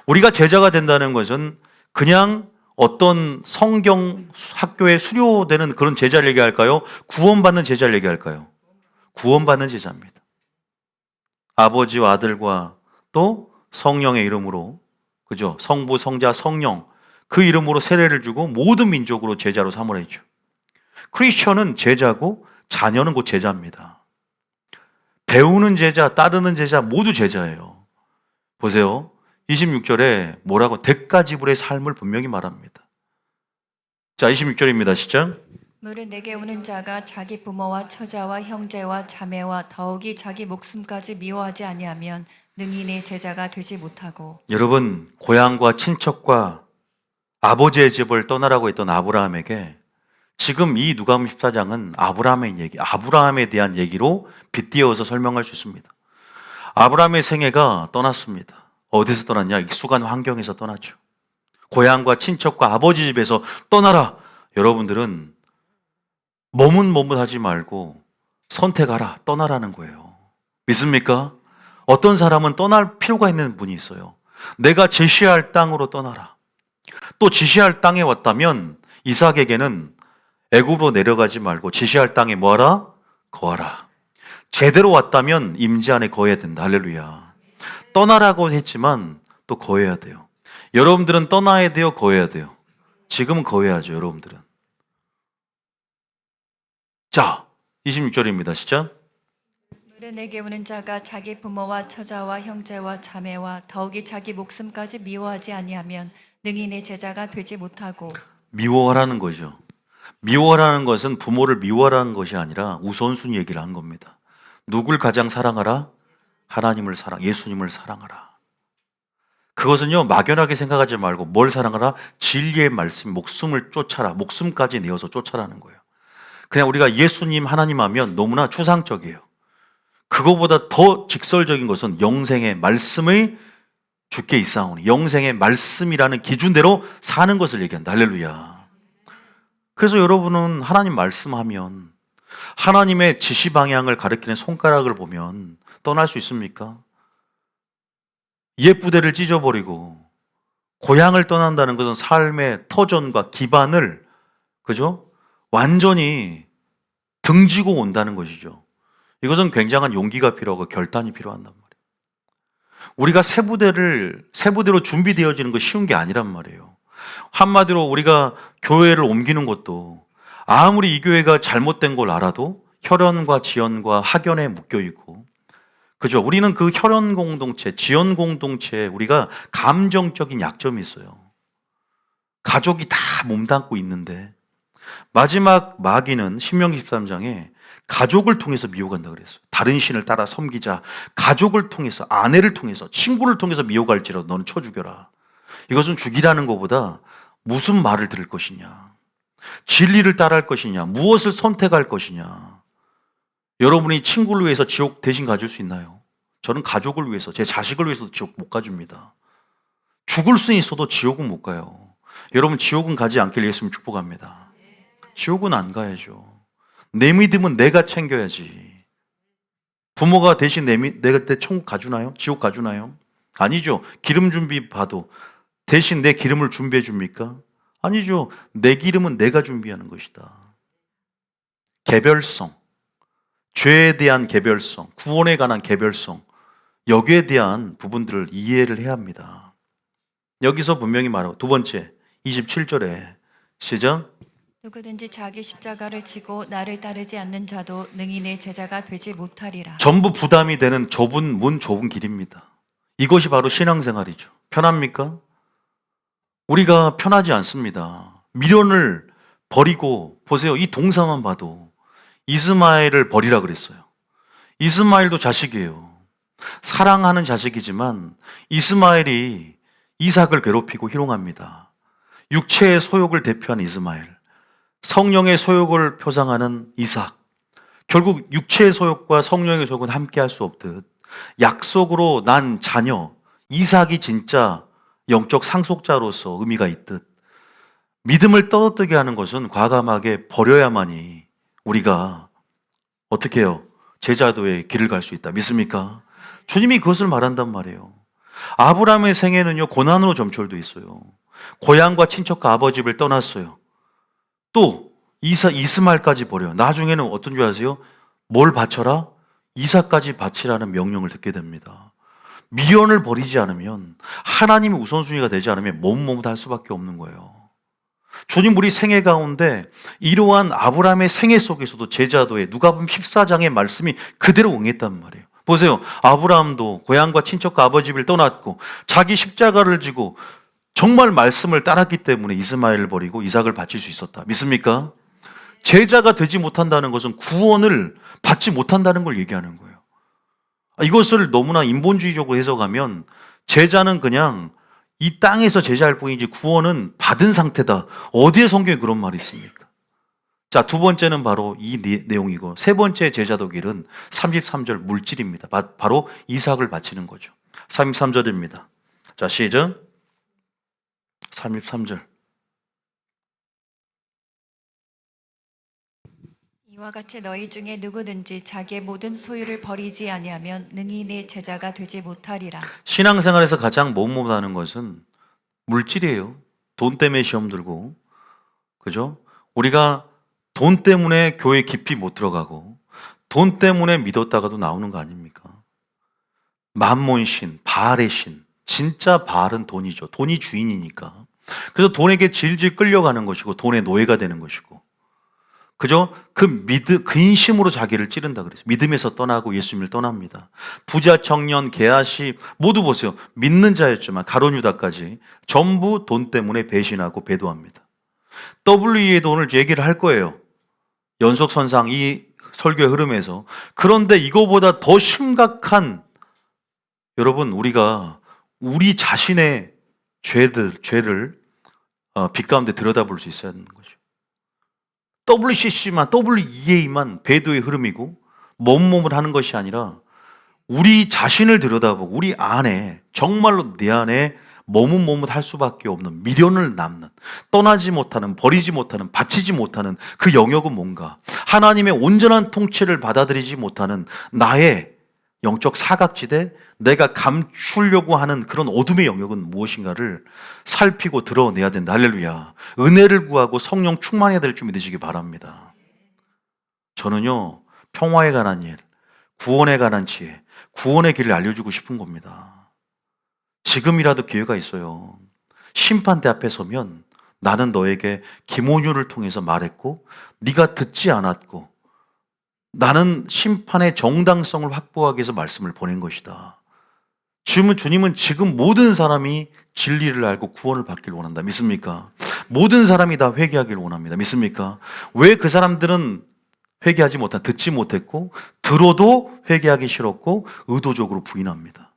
우리가 제자가 된다는 것은 그냥 어떤 성경 학교에 수료되는 그런 제자를 얘기할까요? 구원받는 제자를 얘기할까요? 구원받는 제자입니다. 아버지와 아들과 또 성령의 이름으로, 그죠? 성부, 성자, 성령 그 이름으로 세례를 주고 모든 민족으로 제자로 삼으라 했죠. 크리스천은 제자고 자녀는 곧 제자입니다. 배우는 제자, 따르는 제자 모두 제자예요. 보세요. 26절에 뭐라고 대가 지불의 삶을 분명히 말합니다. 자, 26절입니다. 시작. 무릇 내게 오는 자가 자기 부모와 처자와 형제와 자매와 더욱이 자기 목숨까지 미워하지 아니하면 능히 내 제자가 되지 못하고. 여러분, 고향과 친척과 아버지의 집을 떠나라고 했던 아브라함에게 지금 이 누가복음 14장은 아브라함에 대한 얘기로 빗대어서 설명할 수 있습니다. 아브라함의 생애가 떠났습니다. 어디서 떠났냐? 익숙한 환경에서 떠났죠. 고향과 친척과 아버지 집에서 떠나라. 여러분들은 머뭇머뭇하지 말고 선택하라. 떠나라는 거예요. 믿습니까? 어떤 사람은 떠날 필요가 있는 분이 있어요. 내가 지시할 땅으로 떠나라. 또 지시할 땅에 왔다면 이삭에게는 애굽으로 내려가지 말고 지시할 땅에 뭐하라? 거하라. 제대로 왔다면 임재 안에 거해야 된다. 할렐루야. 떠나라고 했지만 또 거해야 돼요. 여러분들은 떠나야 돼요? 거해야 돼요? 지금은 거해야죠, 여러분들은. 자, 26절입니다. 시작. 물에 내게 오는 자가 자기 부모와 처자와 형제와 자매와 더욱이 자기 목숨까지 미워하지 아니하면 능히 내 제자가 되지 못하고. 미워하라는 거죠. 미워하라는 것은 부모를 미워하라는 것이 아니라 우선순위 얘기를 한 겁니다. 누굴 가장 사랑하라? 하나님을 예수님을 사랑하라. 그것은요, 막연하게 생각하지 말고 뭘 사랑하라? 진리의 말씀, 목숨을 쫓아라. 목숨까지 내어서 쫓아라는 거예요. 그냥 우리가 예수님, 하나님 하면 너무나 추상적이에요. 그거보다 더 직설적인 것은 영생의 말씀의 주께 있사오니, 영생의 말씀이라는 기준대로 사는 것을 얘기한다. 할렐루야. 그래서 여러분은 하나님 말씀하면 하나님의 지시 방향을 가리키는 손가락을 보면 떠날 수 있습니까? 옛 부대를 찢어버리고 고향을 떠난다는 것은 삶의 터전과 기반을, 그죠? 완전히 등지고 온다는 것이죠. 이것은 굉장한 용기가 필요하고 결단이 필요한단 말이에요. 우리가 새 부대로 준비되어지는 거 쉬운 게 아니란 말이에요. 한마디로 우리가 교회를 옮기는 것도 아무리 이 교회가 잘못된 걸 알아도 혈연과 지연과 학연에 묶여 있고, 그죠? 우리는 그 혈연 공동체, 지연 공동체에 우리가 감정적인 약점이 있어요. 가족이 다 몸담고 있는데 마지막 마귀는 신명기 13장에 가족을 통해서 미혹한다 그랬어요. 다른 신을 따라 섬기자. 가족을 통해서, 아내를 통해서, 친구를 통해서 미혹할지라도 너는 쳐 죽여라. 이것은 죽이라는 것보다 무슨 말을 들을 것이냐, 진리를 따라할 것이냐, 무엇을 선택할 것이냐. 여러분이 친구를 위해서 지옥 대신 가줄 수 있나요? 저는 가족을 위해서, 제 자식을 위해서도 지옥 못 가줍니다. 죽을 수 있어도 지옥은 못 가요. 여러분, 지옥은 가지 않길 예수님 축복합니다. 지옥은 안 가야죠. 내 믿음은 내가 챙겨야지. 부모가 대신 내가 때 천국 가주나요? 지옥 가주나요? 아니죠. 기름 준비 봐도 대신 내 기름을 준비해 줍니까? 아니죠. 내 기름은 내가 준비하는 것이다. 개별성, 죄에 대한 개별성, 구원에 관한 개별성, 여기에 대한 부분들을 이해를 해야 합니다. 여기서 분명히 말하고, 두 번째 27절에 시작. 누구든지 자기 십자가를 지고 나를 따르지 않는 자도 능히 내 제자가 되지 못하리라. 전부 부담이 되는 좁은 문, 좁은 길입니다. 이것이 바로 신앙생활이죠. 편합니까? 우리가 편하지 않습니다. 미련을 버리고, 보세요. 이 동상만 봐도 이스마엘을 버리라 그랬어요. 이스마엘도 자식이에요. 사랑하는 자식이지만 이스마엘이 이삭을 괴롭히고 희롱합니다. 육체의 소욕을 대표하는 이스마엘, 성령의 소욕을 표상하는 이삭. 결국 육체의 소욕과 성령의 소욕은 함께할 수 없듯 약속으로 난 자녀 이삭이 진짜 영적 상속자로서 의미가 있듯, 믿음을 떨어뜨게 하는 것은 과감하게 버려야만이 우리가 어떻게 해요? 제자도의 길을 갈 수 있다. 믿습니까? 주님이 그것을 말한단 말이에요. 아브라함의 생애는요, 고난으로 점철돼 있어요. 고향과 친척과 아버지 집을 떠났어요. 또 이스마엘까지 버려요. 나중에는 어떤 줄 아세요? 뭘 바쳐라? 이삭까지 바치라는 명령을 듣게 됩니다. 미련을 버리지 않으면, 하나님의 우선순위가 되지 않으면 머뭇할 수밖에 없는 거예요. 주님, 우리 생애 가운데 이러한 아브라함의 생애 속에서도 제자도에 누가복음 14장의 말씀이 그대로 응했단 말이에요. 보세요. 아브라함도 고향과 친척과 아버지 집을 떠났고 자기 십자가를 지고 정말 말씀을 따랐기 때문에 이스마엘을 버리고 이삭을 바칠 수 있었다. 믿습니까? 제자가 되지 못한다는 것은 구원을 받지 못한다는 걸 얘기하는 거예요. 이것을 너무나 인본주의적으로 해석하면 제자는 그냥 이 땅에서 제자할 뿐이지 구원은 받은 상태다. 어디에 성경에 그런 말이 있습니까? 자, 두 번째는 바로 이 내용이고, 세 번째 제자도 길은 33절 물질입니다. 바로 이삭을 바치는 거죠. 33절입니다. 자, 시작. 33절. 이와 같이 너희 중에 누구든지 자기의 모든 소유를 버리지 아니하면 능히 내 제자가 되지 못하리라. 신앙생활에서 가장 못못하는 것은 물질이에요. 돈 때문에 시험 들고, 그죠? 우리가 돈 때문에 교회 깊이 못 들어가고, 돈 때문에 믿었다가도 나오는 거 아닙니까? 만몬신, 바알의 신. 진짜 바알은 돈이죠. 돈이 주인이니까. 그래서 돈에게 질질 끌려가는 것이고, 돈의 노예가 되는 것이고, 그죠? 근심으로 자기를 찌른다 그랬어요. 믿음에서 떠나고 예수님을 떠납니다. 부자, 청년, 게하시 모두 보세요. 믿는 자였지만 가룟 유다까지 전부 돈 때문에 배신하고 배도합니다. WE에도 오늘 얘기를 할 거예요. 연속선상 이 설교의 흐름에서. 그런데 이거보다 더 심각한, 여러분, 우리가 우리 자신의 죄를 빛 가운데 들여다볼 수 있어야 하는 거죠. WCC만, WEA만 배도의 흐름이고 몸몸을 하는 것이 아니라 우리 자신을 들여다보고 우리 안에 정말로 내 안에 머뭇할 수밖에 없는 미련을 남는, 떠나지 못하는, 버리지 못하는, 바치지 못하는 그 영역은 뭔가, 하나님의 온전한 통치를 받아들이지 못하는 나의 영적 사각지대, 내가 감추려고 하는 그런 어둠의 영역은 무엇인가를 살피고 드러내야 된다. 할렐루야. 은혜를 구하고 성령 충만해야 될 줄 믿으시기 바랍니다. 저는요, 평화에 관한 일, 구원에 관한 지혜, 구원의 길을 알려주고 싶은 겁니다. 지금이라도 기회가 있어요. 심판대 앞에 서면 나는 너에게 김온유를 통해서 말했고 네가 듣지 않았고 나는 심판의 정당성을 확보하기 위해서 말씀을 보낸 것이다. 주님은 지금 모든 사람이 진리를 알고 구원을 받기를 원한다. 믿습니까? 모든 사람이 다 회개하기를 원합니다. 믿습니까? 왜 그 사람들은 회개하지 못한, 듣지 못했고 들어도 회개하기 싫었고 의도적으로 부인합니다.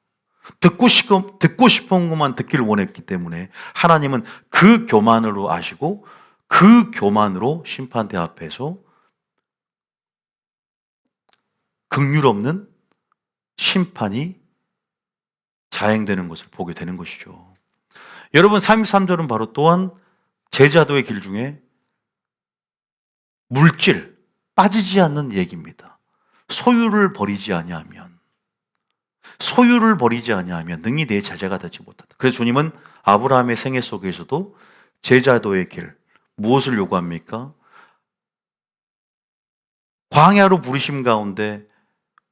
듣고 싶은 것만 듣기를 원했기 때문에 하나님은 그 교만으로 아시고 그 교만으로 심판대 앞에서 긍휼 없는 심판이 자행되는 것을 보게 되는 것이죠. 여러분, 33절은 바로 또한 제자도의 길 중에 물질, 빠지지 않는 얘기입니다. 소유를 버리지 아니하면 능히 내 제자가 되지 못한다. 그래서 주님은 아브라함의 생애 속에서도 제자도의 길, 무엇을 요구합니까? 광야로 부르심 가운데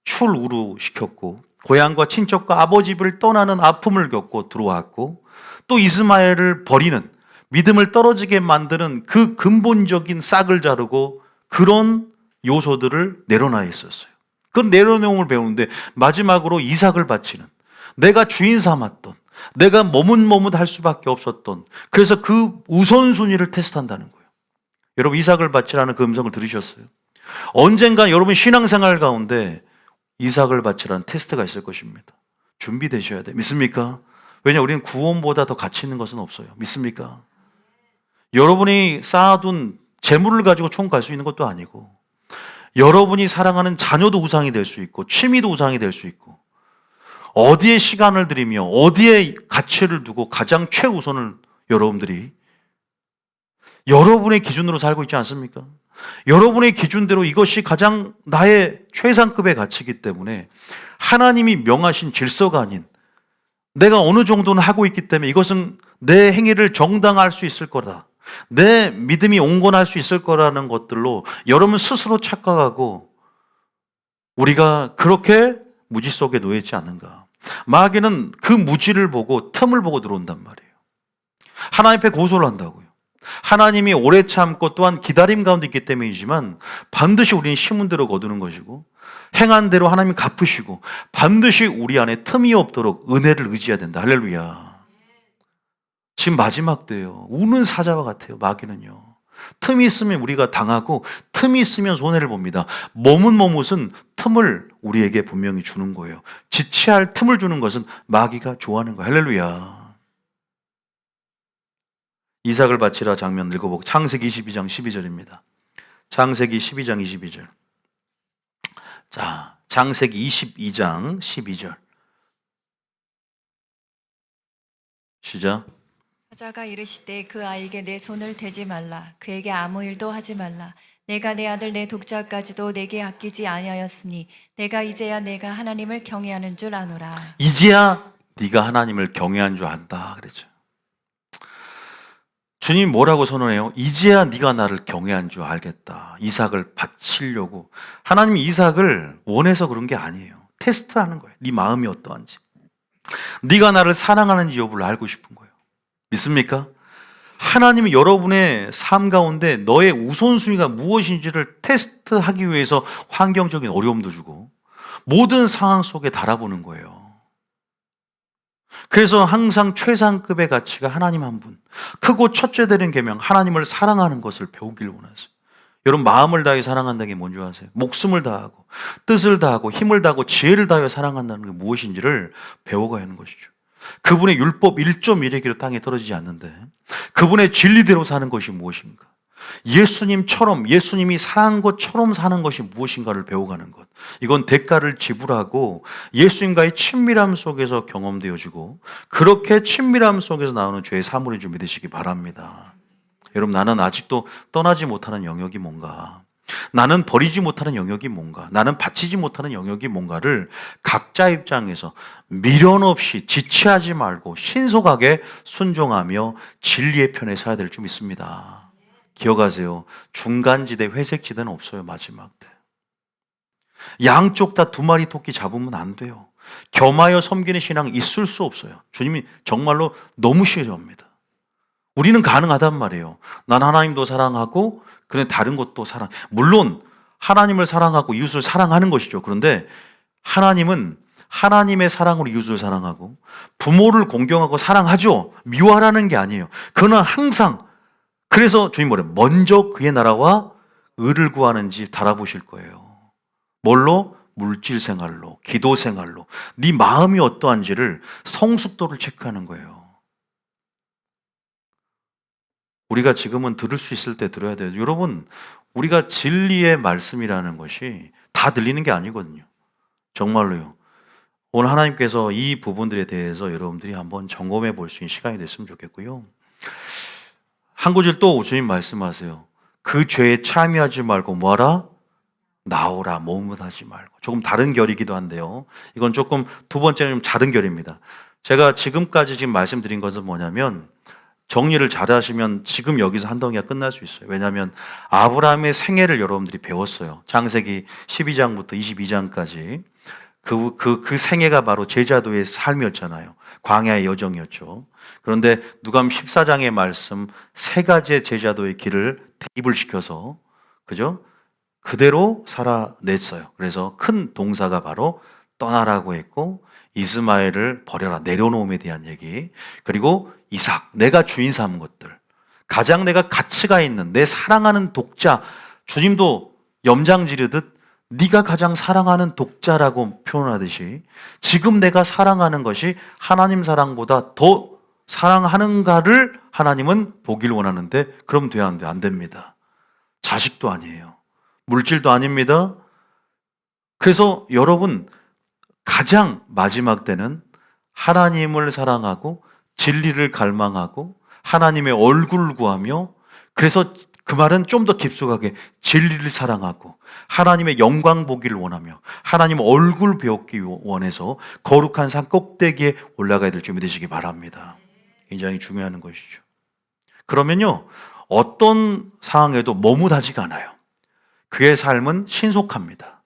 출우루 시켰고 고향과 친척과 아버지 집을 떠나는 아픔을 겪고 들어왔고 또 이스마엘을 버리는, 믿음을 떨어지게 만드는 그 근본적인 싹을 자르고 그런 요소들을 내려놔 있었어요. 그 내려놓음을 배우는데 마지막으로 이삭을 바치는, 내가 주인 삼았던, 내가 머뭇할 수밖에 없었던, 그래서 그 우선순위를 테스트한다는 거예요. 여러분, 이삭을 바치라는 그 음성을 들으셨어요? 언젠가 여러분 신앙생활 가운데 이삭을 바치라는 테스트가 있을 것입니다. 준비되셔야 돼요. 믿습니까? 왜냐, 우리는 구원보다 더 가치 있는 것은 없어요. 믿습니까? 여러분이 쌓아둔 재물을 가지고 총 갈 수 있는 것도 아니고, 여러분이 사랑하는 자녀도 우상이 될 수 있고, 취미도 우상이 될 수 있고, 어디에 시간을 들이며 어디에 가치를 두고 가장 최우선을 여러분들이 여러분의 기준으로 살고 있지 않습니까? 여러분의 기준대로 이것이 가장 나의 최상급의 가치이기 때문에 하나님이 명하신 질서가 아닌, 내가 어느 정도는 하고 있기 때문에 이것은 내 행위를 정당화할 수 있을 거다, 내 믿음이 온건할 수 있을 거라는 것들로 여러분 스스로 착각하고 우리가 그렇게 무지 속에 놓여 있지 않는가. 마귀는 그 무지를 보고 틈을 보고 들어온단 말이에요. 하나님 앞에 고소를 한다고요. 하나님이 오래 참고 또한 기다림 가운데 있기 때문이지만 반드시 우리는 심은 대로 거두는 것이고 행한 대로 하나님이 갚으시고 반드시 우리 안에 틈이 없도록 은혜를 의지해야 된다. 할렐루야. 지금 마지막 때예요. 우는 사자와 같아요. 마귀는요. 틈이 있으면 우리가 당하고 틈이 있으면 손해를 봅니다. 머뭇은 틈을 우리에게 분명히 주는 거예요. 지체할 틈을 주는 것은 마귀가 좋아하는 거예요. 할렐루야. 이삭을 바치라 장면 읽어보고 창세기 22장 12절입니다. 창세기 12장 22절. 자, 창세기 22장 12절. 시작. 사자가 이르시되 그 아이에게 내 손을 대지 말라. 그에게 아무 일도 하지 말라. 내가 내 아들 내 독자까지도 내게 아끼지 아니하였으니 내가 이제야 내가 하나님을 경외하는 줄 아노라. 이제야 네가 하나님을 경외한 줄 안다 그랬죠. 주님이 뭐라고 선언해요? 이제야 네가 나를 경외한 줄 알겠다. 이삭을 바치려고. 하나님이 이삭을 원해서 그런 게 아니에요. 테스트하는 거예요. 네 마음이 어떠한지. 네가 나를 사랑하는지 여부를 알고 싶은 거예요. 믿습니까? 하나님이 여러분의 삶 가운데 너의 우선순위가 무엇인지를 테스트하기 위해서 환경적인 어려움도 주고 모든 상황 속에 달아보는 거예요. 그래서 항상 최상급의 가치가 하나님 한 분. 크고 첫째 되는 계명, 하나님을 사랑하는 것을 배우길 원하세요. 여러분, 마음을 다해 사랑한다는 게 뭔지 아세요? 목숨을 다하고 뜻을 다하고 힘을 다하고 지혜를 다하여 사랑한다는 게 무엇인지를 배워가야 하는 것이죠. 그분의 율법 1.1획기로 땅에 떨어지지 않는데 그분의 진리대로 사는 것이 무엇인가? 예수님처럼, 예수님이 사는 것처럼 사는 것이 무엇인가를 배워가는 것. 이건 대가를 지불하고 예수님과의 친밀함 속에서 경험되어지고 그렇게 친밀함 속에서 나오는 죄의 사물인 줄 믿으시기 바랍니다. 여러분, 나는 아직도 떠나지 못하는 영역이 뭔가, 나는 버리지 못하는 영역이 뭔가, 나는 바치지 못하는 영역이 뭔가를 각자 입장에서 미련 없이 지체하지 말고 신속하게 순종하며 진리의 편에 서야 될 줄 믿습니다. 기억하세요. 중간지대, 회색지대는 없어요. 마지막 때. 양쪽 다 두 마리 토끼 잡으면 안 돼요. 겸하여 섬기는 신앙 있을 수 없어요. 주님이 정말로 너무 싫어합니다. 우리는 가능하단 말이에요. 난 하나님도 사랑하고 그런데 다른 것도 사랑. 물론 하나님을 사랑하고 이웃을 사랑하는 것이죠. 그런데 하나님은 하나님의 사랑으로 이웃을 사랑하고 부모를 공경하고 사랑하죠. 미워하라는 게 아니에요. 그는 항상, 그래서 주님 뭐래요? 먼저 그의 나라와 의를 구하는지 달아보실 거예요. 뭘로? 물질 생활로, 기도 생활로. 네 마음이 어떠한지를, 성숙도를 체크하는 거예요. 우리가 지금은 들을 수 있을 때 들어야 돼요. 여러분, 우리가 진리의 말씀이라는 것이 다 들리는 게 아니거든요. 정말로요. 오늘 하나님께서 이 부분들에 대해서 여러분들이 한번 점검해 볼 수 있는 시간이 됐으면 좋겠고요. 한 구절 또 주님 말씀하세요. 그 죄에 참여하지 말고 뭐하라? 나오라. 머뭇하지 말고. 조금 다른 결이기도 한데요. 이건 조금 두 번째는 좀 다른 결입니다. 제가 지금까지 지금 말씀드린 것은 뭐냐면 정리를 잘 하시면 지금 여기서 한 덩이가 끝날 수 있어요. 왜냐하면 아브라함의 생애를 여러분들이 배웠어요. 창세기 12장부터 22장까지. 그 생애가 바로 제자도의 삶이었잖아요. 광야의 여정이었죠. 그런데 누가복음 14장의 말씀 세 가지의 제자도의 길을 대입을 시켜서, 그죠? 그대로 살아냈어요. 그래서 큰 동사가 바로 떠나라고 했고, 이스마엘을 버려라, 내려놓음에 대한 얘기, 그리고 이삭, 내가 주인 삼은 것들, 가장 내가 가치가 있는 내 사랑하는 독자, 주님도 염장 지르듯 네가 가장 사랑하는 독자라고 표현하듯이 지금 내가 사랑하는 것이 하나님 사랑보다 더 사랑하는가를 하나님은 보길 원하는데, 그럼 돼야 안 돼? 안 됩니다. 자식도 아니에요. 물질도 아닙니다. 그래서 여러분, 가장 마지막 때는 하나님을 사랑하고 진리를 갈망하고 하나님의 얼굴을 구하며, 그래서 그 말은 좀 더 깊숙하게 진리를 사랑하고 하나님의 영광 보기를 원하며 하나님 얼굴 배우기 원해서 거룩한 산 꼭대기에 올라가야 될 줄 믿으시기 바랍니다. 굉장히 중요한 것이죠. 그러면요, 어떤 상황에도 머뭇하지가 않아요. 그의 삶은 신속합니다.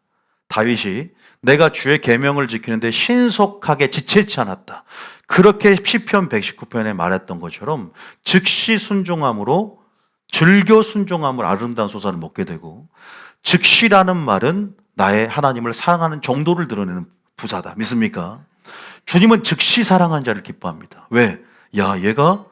다윗이 내가 주의 계명을 지키는데 신속하게 지체치 않았다. 그렇게 시편 119편에 말했던 것처럼 즉시 순종함으로, 즐겨 순종함으로 아름다운 소사를 먹게 되고, 즉시라는 말은 나의 하나님을 사랑하는 정도를 드러내는 부사다. 믿습니까? 주님은 즉시 사랑한 자를 기뻐합니다. 왜? 야, 얘가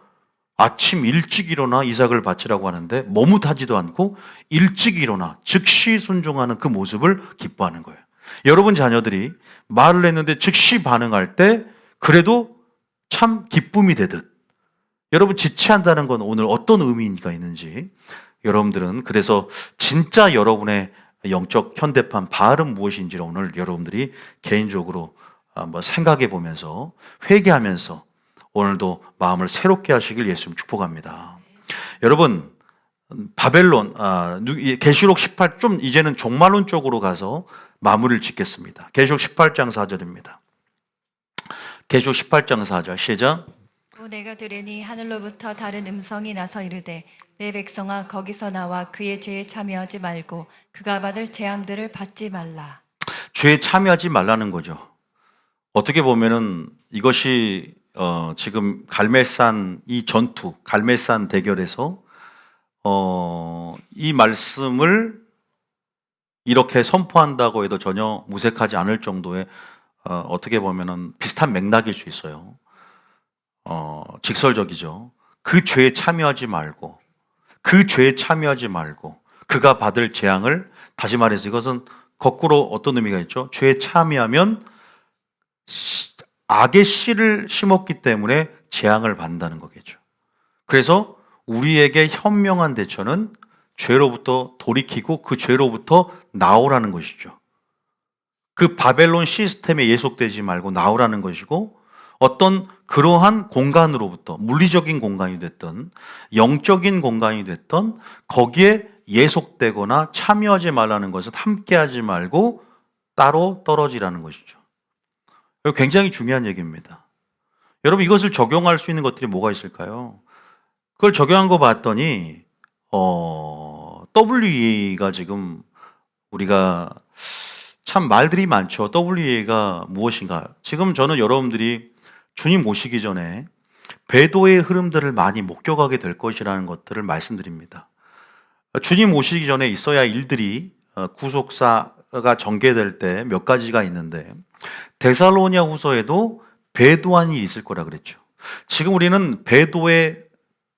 아침 일찍 일어나 이삭을 바치라고 하는데 머뭇하지도 않고 일찍 일어나 즉시 순종하는 그 모습을 기뻐하는 거예요. 여러분 자녀들이 말을 했는데 즉시 반응할 때 그래도 참 기쁨이 되듯, 여러분 지체한다는 건 오늘 어떤 의미가 있는지, 여러분들은 그래서 진짜 여러분의 영적 현대판 바알은 무엇인지를 오늘 여러분들이 개인적으로 한번 생각해 보면서 회개하면서 오늘도 마음을 새롭게 하시길 예수님 축복합니다. 여러분, 바벨론, 계시록 18, 좀 이제는 종말론 쪽으로 가서 마무리를 짓겠습니다. 계시록 18장 4절입니다. 계시록 18장 4절 시작. 또 내가 들으니 하늘로부터 다른 음성이 나서 이르되 내 백성아 거기서 나와 그의 죄에 참여하지 말고 그가 받을 재앙들을 받지 말라. 죄에 참여하지 말라는 거죠. 어떻게 보면은 이것이 지금 갈멜산 이 전투, 갈멜산 대결에서 이 말씀을 이렇게 선포한다고 해도 전혀 무색하지 않을 정도의 어떻게 보면은 비슷한 맥락일 수 있어요. 직설적이죠. 그 죄에 참여하지 말고, 그 죄에 참여하지 말고, 그가 받을 재앙을, 다시 말해서 이것은 거꾸로 어떤 의미가 있죠? 죄에 참여하면 악의 씨를 심었기 때문에 재앙을 받는다는 거겠죠. 그래서 우리에게 현명한 대처는 죄로부터 돌이키고 그 죄로부터 나오라는 것이죠. 그 바벨론 시스템에 예속되지 말고 나오라는 것이고, 어떤 그러한 공간으로부터 물리적인 공간이 됐던 영적인 공간이 됐던 거기에 예속되거나 참여하지 말라는 것은 함께하지 말고 따로 떨어지라는 것이죠. 굉장히 중요한 얘기입니다. 여러분, 이것을 적용할 수 있는 것들이 뭐가 있을까요? 그걸 적용한 거 봤더니 WEA가 지금 우리가 참 말들이 많죠. WEA가 무엇인가? 지금 저는 여러분들이 주님 모시기 전에 배도의 흐름들을 많이 목격하게 될 것이라는 것들을 말씀드립니다. 주님 오시기 전에 있어야 할 일들이 구속사가 전개될 때 몇 가지가 있는데, 데살로니가 후서에도 배도한 일이 있을 거라 그랬죠. 지금 우리는 배도의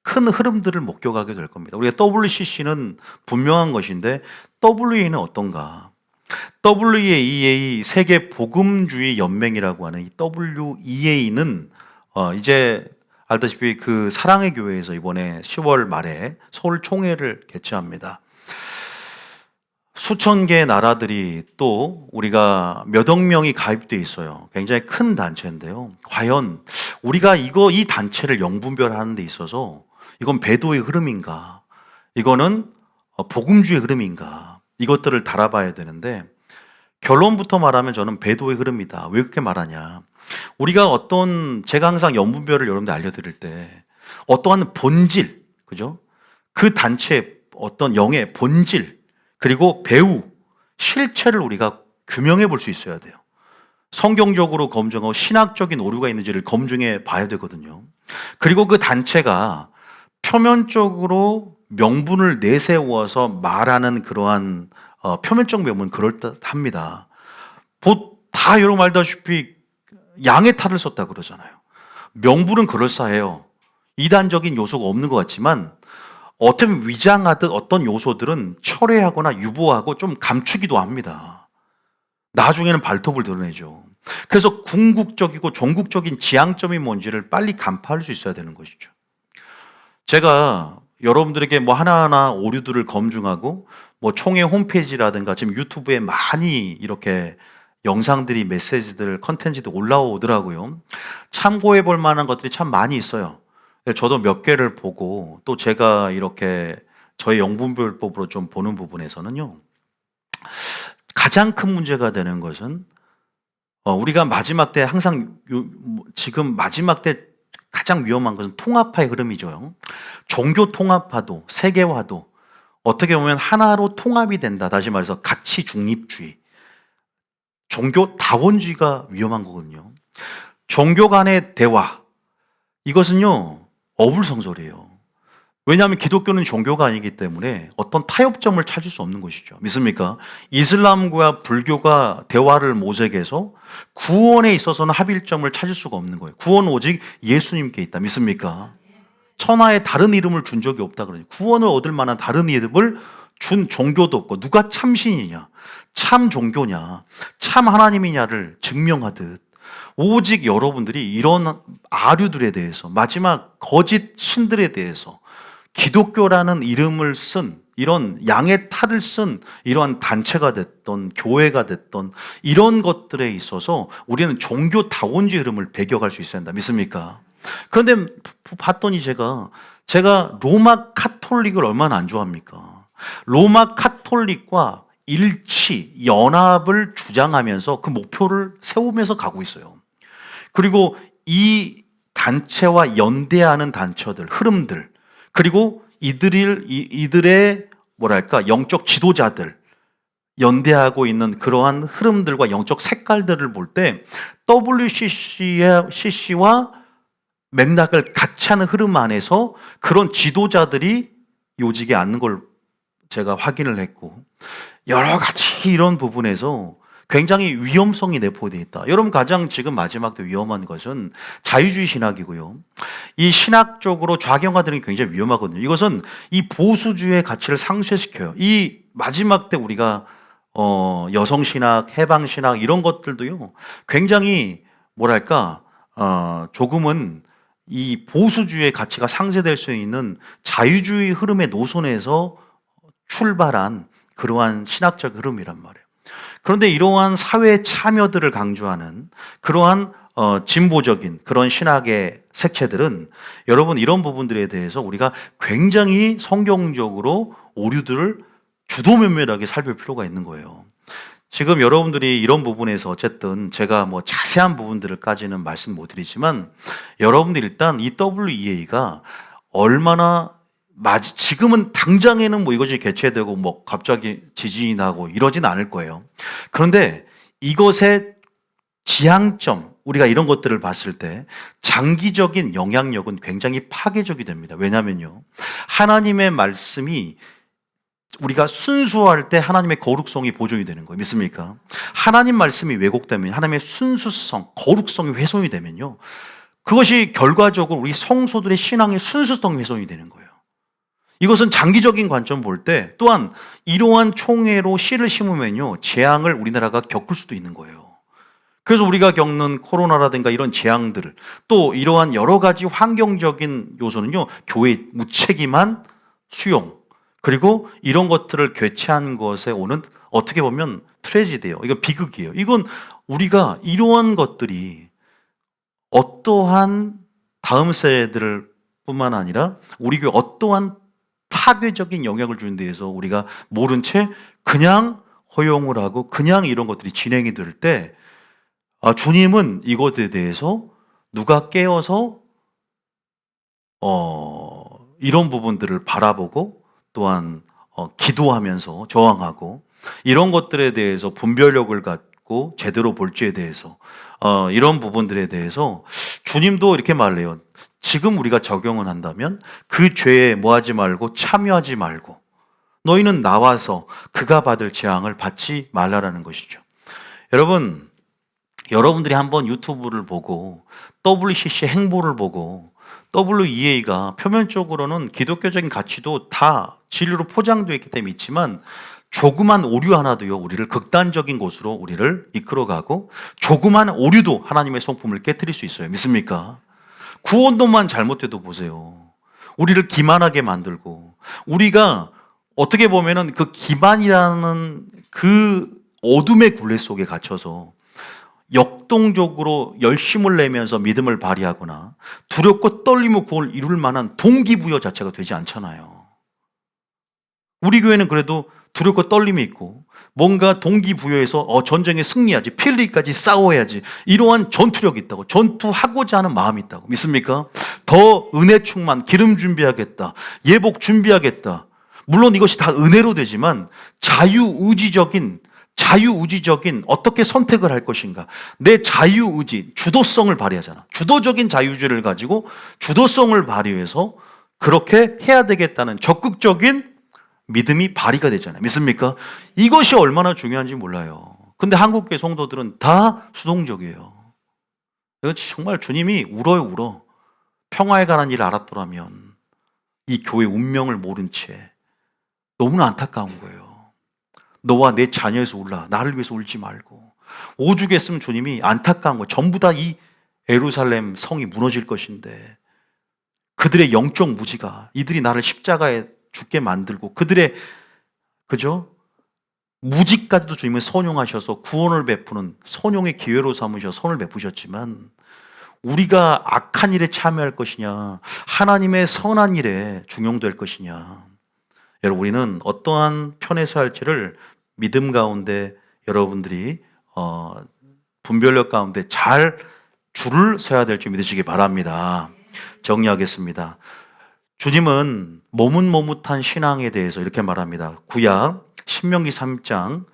큰 흐름들을 목격하게 될 겁니다. 우리가 WCC는 분명한 것인데 WEA는 어떤가? WEA, 세계 복음주의 연맹이라고 하는 이 WEA는 이제 알다시피 그 사랑의 교회에서 이번에 10월 말에 서울 총회를 개최합니다. 수천 개의 나라들이 또 우리가 몇억 명이 가입되어 있어요. 굉장히 큰 단체인데요. 과연 우리가 이 단체를 영분별하는 데 있어서 이건 배도의 흐름인가? 이거는 복음주의 흐름인가? 이것들을 달아봐야 되는데, 결론부터 말하면 저는 배도의 흐름이다. 왜 그렇게 말하냐? 우리가 제가 항상 영분별을 여러분들 알려드릴 때 어떠한 본질, 그죠? 그 단체의 어떤 영의 본질, 그리고 배후, 실체를 우리가 규명해 볼 수 있어야 돼요. 성경적으로 검증하고 신학적인 오류가 있는지를 검증해 봐야 되거든요. 그리고 그 단체가 표면적으로 명분을 내세워서 말하는 그러한 표면적 명분은 그럴듯합니다. 다 여러분 알다시피 양의 탈을 썼다 그러잖아요. 명분은 그럴싸해요. 이단적인 요소가 없는 것 같지만 어떻게 위장하듯 어떤 요소들은 철회하거나 유보하고 좀 감추기도 합니다. 나중에는 발톱을 드러내죠. 그래서 궁극적이고 종국적인 지향점이 뭔지를 빨리 간파할 수 있어야 되는 것이죠. 제가 여러분들에게 하나하나 오류들을 검증하고 총회 홈페이지라든가 지금 유튜브에 많이 이렇게 영상들이, 메시지들, 컨텐츠도 올라오더라고요. 참고해 볼 만한 것들이 참 많이 있어요. 저도 몇 개를 보고, 또 제가 이렇게 저의 영분별법으로 좀 보는 부분에서는요, 가장 큰 문제가 되는 것은 우리가 마지막 때 항상 지금 마지막 때 가장 위험한 것은 통합화의 흐름이죠. 종교 통합화도 세계화도 어떻게 보면 하나로 통합이 된다. 다시 말해서 가치 중립주의, 종교 다원주의가 위험한 거거든요. 종교 간의 대화, 이것은요 어불성설이에요. 왜냐하면 기독교는 종교가 아니기 때문에 어떤 타협점을 찾을 수 없는 것이죠. 믿습니까? 이슬람과 불교가 대화를 모색해서 구원에 있어서는 합일점을 찾을 수가 없는 거예요. 구원은 오직 예수님께 있다. 믿습니까? 천하에 다른 이름을 준 적이 없다 그러니, 구원을 얻을 만한 다른 이름을 준 종교도 없고, 누가 참신이냐, 참 종교냐, 참 하나님이냐를 증명하듯 오직 여러분들이 이런 아류들에 대해서, 마지막 거짓 신들에 대해서 기독교라는 이름을 쓴, 이런 양의 탈을 쓴 이러한 단체가 됐던 교회가 됐던 이런 것들에 있어서 우리는 종교 다원주의 흐름을 배격할 수 있어야 한다. 믿습니까? 그런데 봤더니 제가 제가 로마 카톨릭을 얼마나 안 좋아합니까? 로마 카톨릭과 일치, 연합을 주장하면서 그 목표를 세우면서 가고 있어요. 그리고 이 단체와 연대하는 단체들, 흐름들, 그리고 이들의 뭐랄까 영적 지도자들, 연대하고 있는 그러한 흐름들과 영적 색깔들을 볼 때 WCC와 맥락을 같이 하는 흐름 안에서 그런 지도자들이 요직에 앉는 걸 제가 확인을 했고, 여러 가지 이런 부분에서 굉장히 위험성이 내포되어 있다. 여러분, 가장 지금 마지막 때 위험한 것은 자유주의 신학이고요. 이 신학적으로 좌경화되는 게 굉장히 위험하거든요. 이것은 이 보수주의의 가치를 상쇄시켜요. 이 마지막 때 우리가 여성신학, 해방신학 이런 것들도요, 굉장히 뭐랄까 조금은 이 보수주의의 가치가 상쇄될 수 있는 자유주의 흐름의 노선에서 출발한 그러한 신학적 흐름이란 말이에요. 그런데 이러한 사회 참여들을 강조하는 그러한 진보적인 그런 신학의 색채들은 여러분 이런 부분들에 대해서 우리가 굉장히 성경적으로 오류들을 주도면밀하게 살필 필요가 있는 거예요. 지금 여러분들이 이런 부분에서 어쨌든 제가 뭐 자세한 부분들을까지는 말씀 못 드리지만 여러분들 일단 이 WEA가 얼마나 지금은 당장에는 뭐 이것이 개최되고 뭐 갑자기 지진이 나고 이러진 않을 거예요. 그런데 이것의 지향점, 우리가 이런 것들을 봤을 때 장기적인 영향력은 굉장히 파괴적이 됩니다. 왜냐면요, 하나님의 말씀이 우리가 순수할 때 하나님의 거룩성이 보존이 되는 거예요. 믿습니까? 하나님 말씀이 왜곡되면 하나님의 순수성, 거룩성이 훼손이 되면요, 그것이 결과적으로 우리 성소들의 신앙의 순수성이 훼손이 되는 거예요. 이것은 장기적인 관점 볼 때 또한 이러한 총회로 씨를 심으면요, 재앙을 우리나라가 겪을 수도 있는 거예요. 그래서 우리가 겪는 코로나라든가 이런 재앙들을, 또 이러한 여러 가지 환경적인 요소는요, 교회의 무책임한 수용, 그리고 이런 것들을 괴체한 것에 오는 어떻게 보면 트레지디예요. 이거 비극이에요. 이건 우리가 이러한 것들이 어떠한 다음 세대들 뿐만 아니라 우리 교회 어떠한 파괴적인 영향을 주는 데에서 우리가 모른 채 그냥 허용을 하고 그냥 이런 것들이 진행이 될 때 주님은 이것에 대해서 누가 깨어서 이런 부분들을 바라보고 또한 기도하면서 저항하고 이런 것들에 대해서 분별력을 갖고 제대로 볼지에 대해서 이런 부분들에 대해서 주님도 이렇게 말해요. 지금 우리가 적용을 한다면 그 죄에 뭐하지 말고 참여하지 말고 너희는 나와서 그가 받을 재앙을 받지 말라라는 것이죠. 여러분들이 한번 유튜브를 보고 WCC 행보를 보고 WEA가 표면적으로는 기독교적인 가치도 다 진리로 포장되어 있기 때문에 있지만 조그만 오류 하나도요, 우리를 극단적인 곳으로 우리를 이끌어가고 조그만 오류도 하나님의 성품을 깨트릴 수 있어요. 믿습니까? 구원도만 잘못돼도 보세요. 우리를 기만하게 만들고 우리가 어떻게 보면은 그 기만이라는 그 어둠의 굴레 속에 갇혀서 역동적으로 열심을 내면서 믿음을 발휘하거나 두렵고 떨리며 구원을 이룰 만한 동기부여 자체가 되지 않잖아요. 우리 교회는 그래도 두렵고 떨림이 있고 뭔가 동기부여해서 전쟁에 승리하지, 피 흘리기까지 싸워야지, 이러한 전투력이 있다고, 전투하고자 하는 마음이 있다고. 믿습니까? 더 은혜 충만, 기름 준비하겠다, 예복 준비하겠다. 물론 이것이 다 은혜로 되지만 자유의지적인 어떻게 선택을 할 것인가, 내 자유의지, 주도성을 발휘하잖아. 주도적인 자유주의를 가지고 주도성을 발휘해서 그렇게 해야 되겠다는 적극적인 믿음이 발휘가 되잖아요. 믿습니까? 이것이 얼마나 중요한지 몰라요. 근데 한국교회 성도들은 다 수동적이에요. 정말 주님이 울어요. 평화에 관한 일을 알았더라면 이 교회 운명을 모른 채. 너무나 안타까운 거예요. 너와 내 자녀에서 울라. 나를 위해서 울지 말고. 오죽했으면 주님이 안타까운 거, 전부 다 이 예루살렘 성이 무너질 것인데 그들의 영적 무지가, 이들이 나를 십자가에 죽게 만들고 그들의 무지까지도 주님은 선용하셔서 구원을 베푸는 선용의 기회로 삼으셔서 선을 베푸셨지만 우리가 악한 일에 참여할 것이냐, 하나님의 선한 일에 중용될 것이냐. 여러분, 우리는 어떠한 편에 서야 할지를 믿음 가운데 여러분들이 분별력 가운데 잘 줄을 서야 될 줄 믿으시기 바랍니다. 정리하겠습니다. 주님은 머뭇머뭇한 신앙에 대해서 이렇게 말합니다. 구약 신명기 3장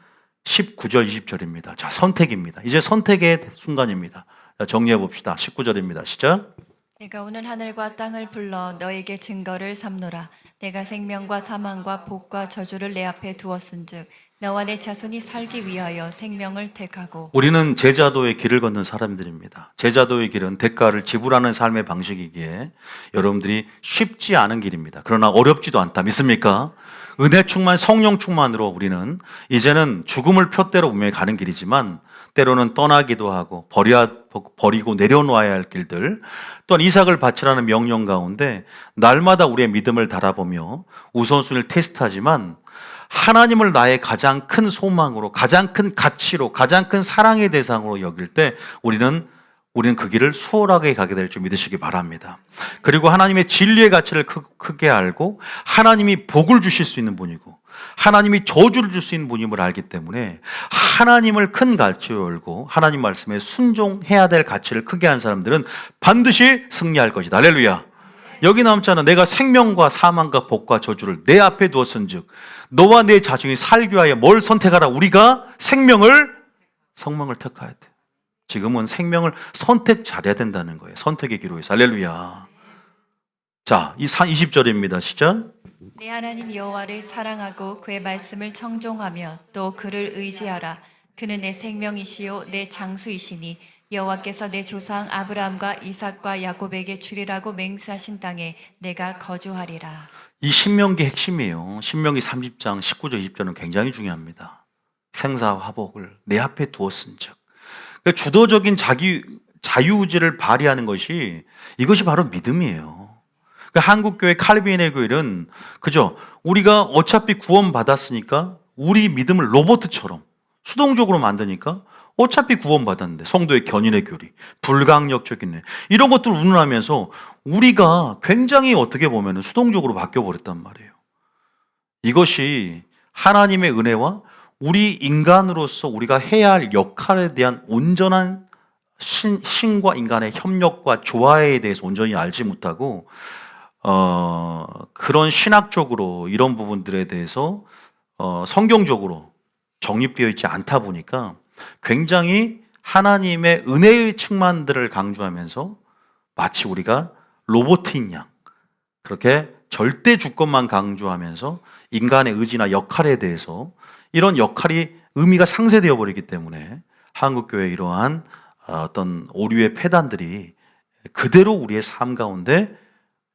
19절 20절입니다. 자, 선택입니다. 이제 선택의 순간입니다. 자, 정리해 봅시다. 19절입니다. 시작. 내가 오늘 하늘과 땅을 불러 너에게 증거를 삼노라. 내가 생명과 사망과 복과 저주를 내 앞에 두었은즉 너와 내 자손이 살기 위하여 생명을 택하고. 우리는 제자도의 길을 걷는 사람들입니다. 제자도의 길은 대가를 지불하는 삶의 방식이기에 여러분들이 쉽지 않은 길입니다. 그러나 어렵지도 않다. 믿습니까? 은혜 충만, 성령 충만으로 우리는 이제는 죽음을 표대로 분명히 가는 길이지만 때로는 떠나기도 하고 버리고 내려놓아야 할 길들, 또한 이삭을 바치라는 명령 가운데 날마다 우리의 믿음을 달아보며 우선순위를 테스트하지만 하나님을 나의 가장 큰 소망으로, 가장 큰 가치로, 가장 큰 사랑의 대상으로 여길 때 우리는 그 길을 수월하게 가게 될 줄 믿으시기 바랍니다. 그리고 하나님의 진리의 가치를 크게 알고 하나님이 복을 주실 수 있는 분이고 하나님이 저주를 줄 수 있는 분임을 알기 때문에 하나님을 큰 가치로 열고 하나님 말씀에 순종해야 될 가치를 크게 한 사람들은 반드시 승리할 것이다. 할렐루야. 여기 남자는 내가 생명과 사망과 복과 저주를 내 앞에 두었은즉 너와 내 자손이 살기 위하여 뭘 선택하라? 우리가 성명을 택해야 돼. 지금은 생명을 선택 잘해야 된다는 거예요. 선택의 기로에서. 할렐루야. 자, 20절입니다. 시작. 내 하나님 여호와를 사랑하고 그의 말씀을 청종하며 또 그를 의지하라. 그는 내 생명이시요 내 장수이시니 여호와께서 내 조상 아브라함과 이삭과 야곱에게 주리라고 맹세하신 땅에 내가 거주하리라. 이 신명기 핵심이에요. 신명기 30장 19절 20절은 굉장히 중요합니다. 생사화복을 내 앞에 두었은즉. 주도적인 자유의지를 발휘하는 이것이 바로 믿음이에요. 한국교회 칼빈의 교회는 그죠? 우리가 어차피 구원받았으니까 우리 믿음을 로봇처럼 수동적으로 만드니까 어차피 구원받았는데 성도의 견인의 교리, 불강력적인 이런 것들을 운운하면서 우리가 굉장히 어떻게 보면 수동적으로 바뀌어버렸단 말이에요. 이것이 하나님의 은혜와 우리 인간으로서 우리가 해야 할 역할에 대한 온전한 신과 인간의 협력과 조화에 대해서 온전히 알지 못하고 그런 신학적으로 이런 부분들에 대해서 성경적으로 정립되어 있지 않다 보니까 굉장히 하나님의 은혜의 측면들을 강조하면서 마치 우리가 로봇인 양 그렇게 절대 주권만 강조하면서 인간의 의지나 역할에 대해서 이런 역할이 의미가 상쇄되어 버리기 때문에 한국교회의 이러한 어떤 오류의 폐단들이 그대로 우리의 삶 가운데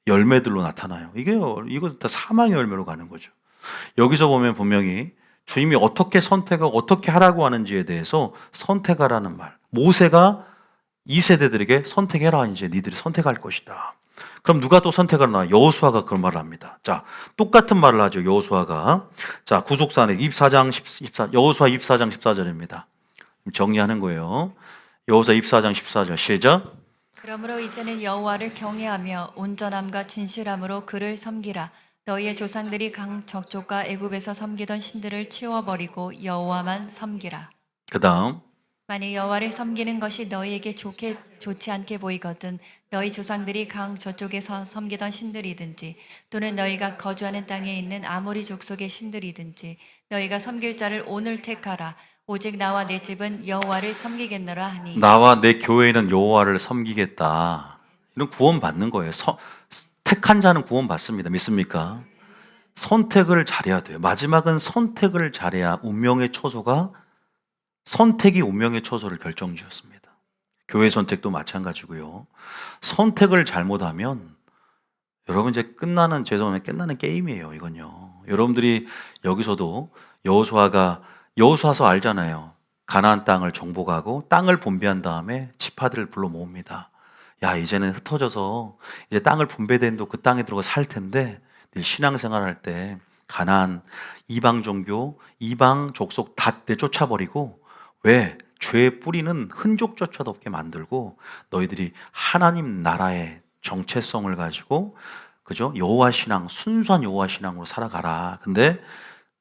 열매들로 나타나요. 이거 다 사망의 열매로 가는 거죠. 여기서 보면 분명히 주님이 어떻게 선택하고 어떻게 하라고 하는지에 대해서 선택하라는 말. 모세가 이 세대들에게 선택해라. 이제 니들이 선택할 것이다. 그럼 누가 또 선택하나? 여호수아가 그런 말을 합니다. 자, 똑같은 말을 하죠. 여호수아가. 자, 구속사는 여호수아 24장 14절입니다. 정리하는 거예요. 여호수아 24장 14절 시작. 그러므로 이제는 여호와를 경외하며 온전함과 진실함으로 그를 섬기라. 너희의 조상들이 강 저쪽과 애굽에서 섬기던 신들을 치워버리고 여호와만 섬기라. 그 다음 만일 여호와를 섬기는 것이 너희에게 좋지 않게 보이거든 너희 조상들이 강 저쪽에서 섬기던 신들이든지 또는 너희가 거주하는 땅에 있는 아모리 족속의 신들이든지 너희가 섬길 자를 오늘 택하라. 오직 나와 내 집은 여호와를 섬기겠노라 하니. 나와 내 교회는 여호와를 섬기겠다. 이런 구원 받는 거예요. 택한 자는 구원 받습니다. 믿습니까? 선택을 잘해야 돼요. 마지막은 선택을 잘해야 선택이 운명의 처소를 결정지었습니다. 교회 선택도 마찬가지고요. 선택을 잘못하면 여러분 이제 끝나는 게임이에요. 이건요. 여러분들이 여기서도 여호수아서 알잖아요. 가나안 땅을 정복하고 땅을 분배한 다음에 지파들을 불러 모읍니다. 야, 이제는 흩어져서 이제 땅을 분배된 그 땅에 들어가 살 텐데 늘 신앙생활 할 때 가나안 이방 종교, 이방 족속 다 내쫓아버리고 왜? 죄의 뿌리는 흔적조차도 없게 만들고 너희들이 하나님 나라의 정체성을 가지고 그죠? 여호와 신앙, 순수한 여호와 신앙으로 살아가라. 근데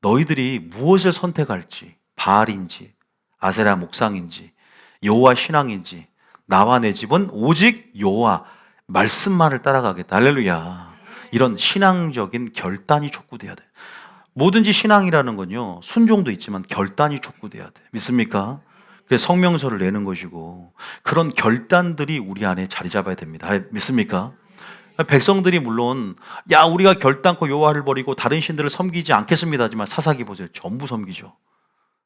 너희들이 무엇을 선택할지, 바알인지, 아세라 목상인지, 여호와 신앙인지, 나와 내 집은 오직 여호와 말씀만을 따라가겠다. 할렐루야. 이런 신앙적인 결단이 촉구돼야 돼. 뭐든지 신앙이라는 건요, 순종도 있지만 결단이 촉구돼야 돼. 믿습니까? 그래서 성명서를 내는 것이고 그런 결단들이 우리 안에 자리 잡아야 됩니다. 믿습니까? 백성들이 물론 야 우리가 결단코 여호와를 버리고 다른 신들을 섬기지 않겠습니다 하지만 사사기 보세요. 전부 섬기죠.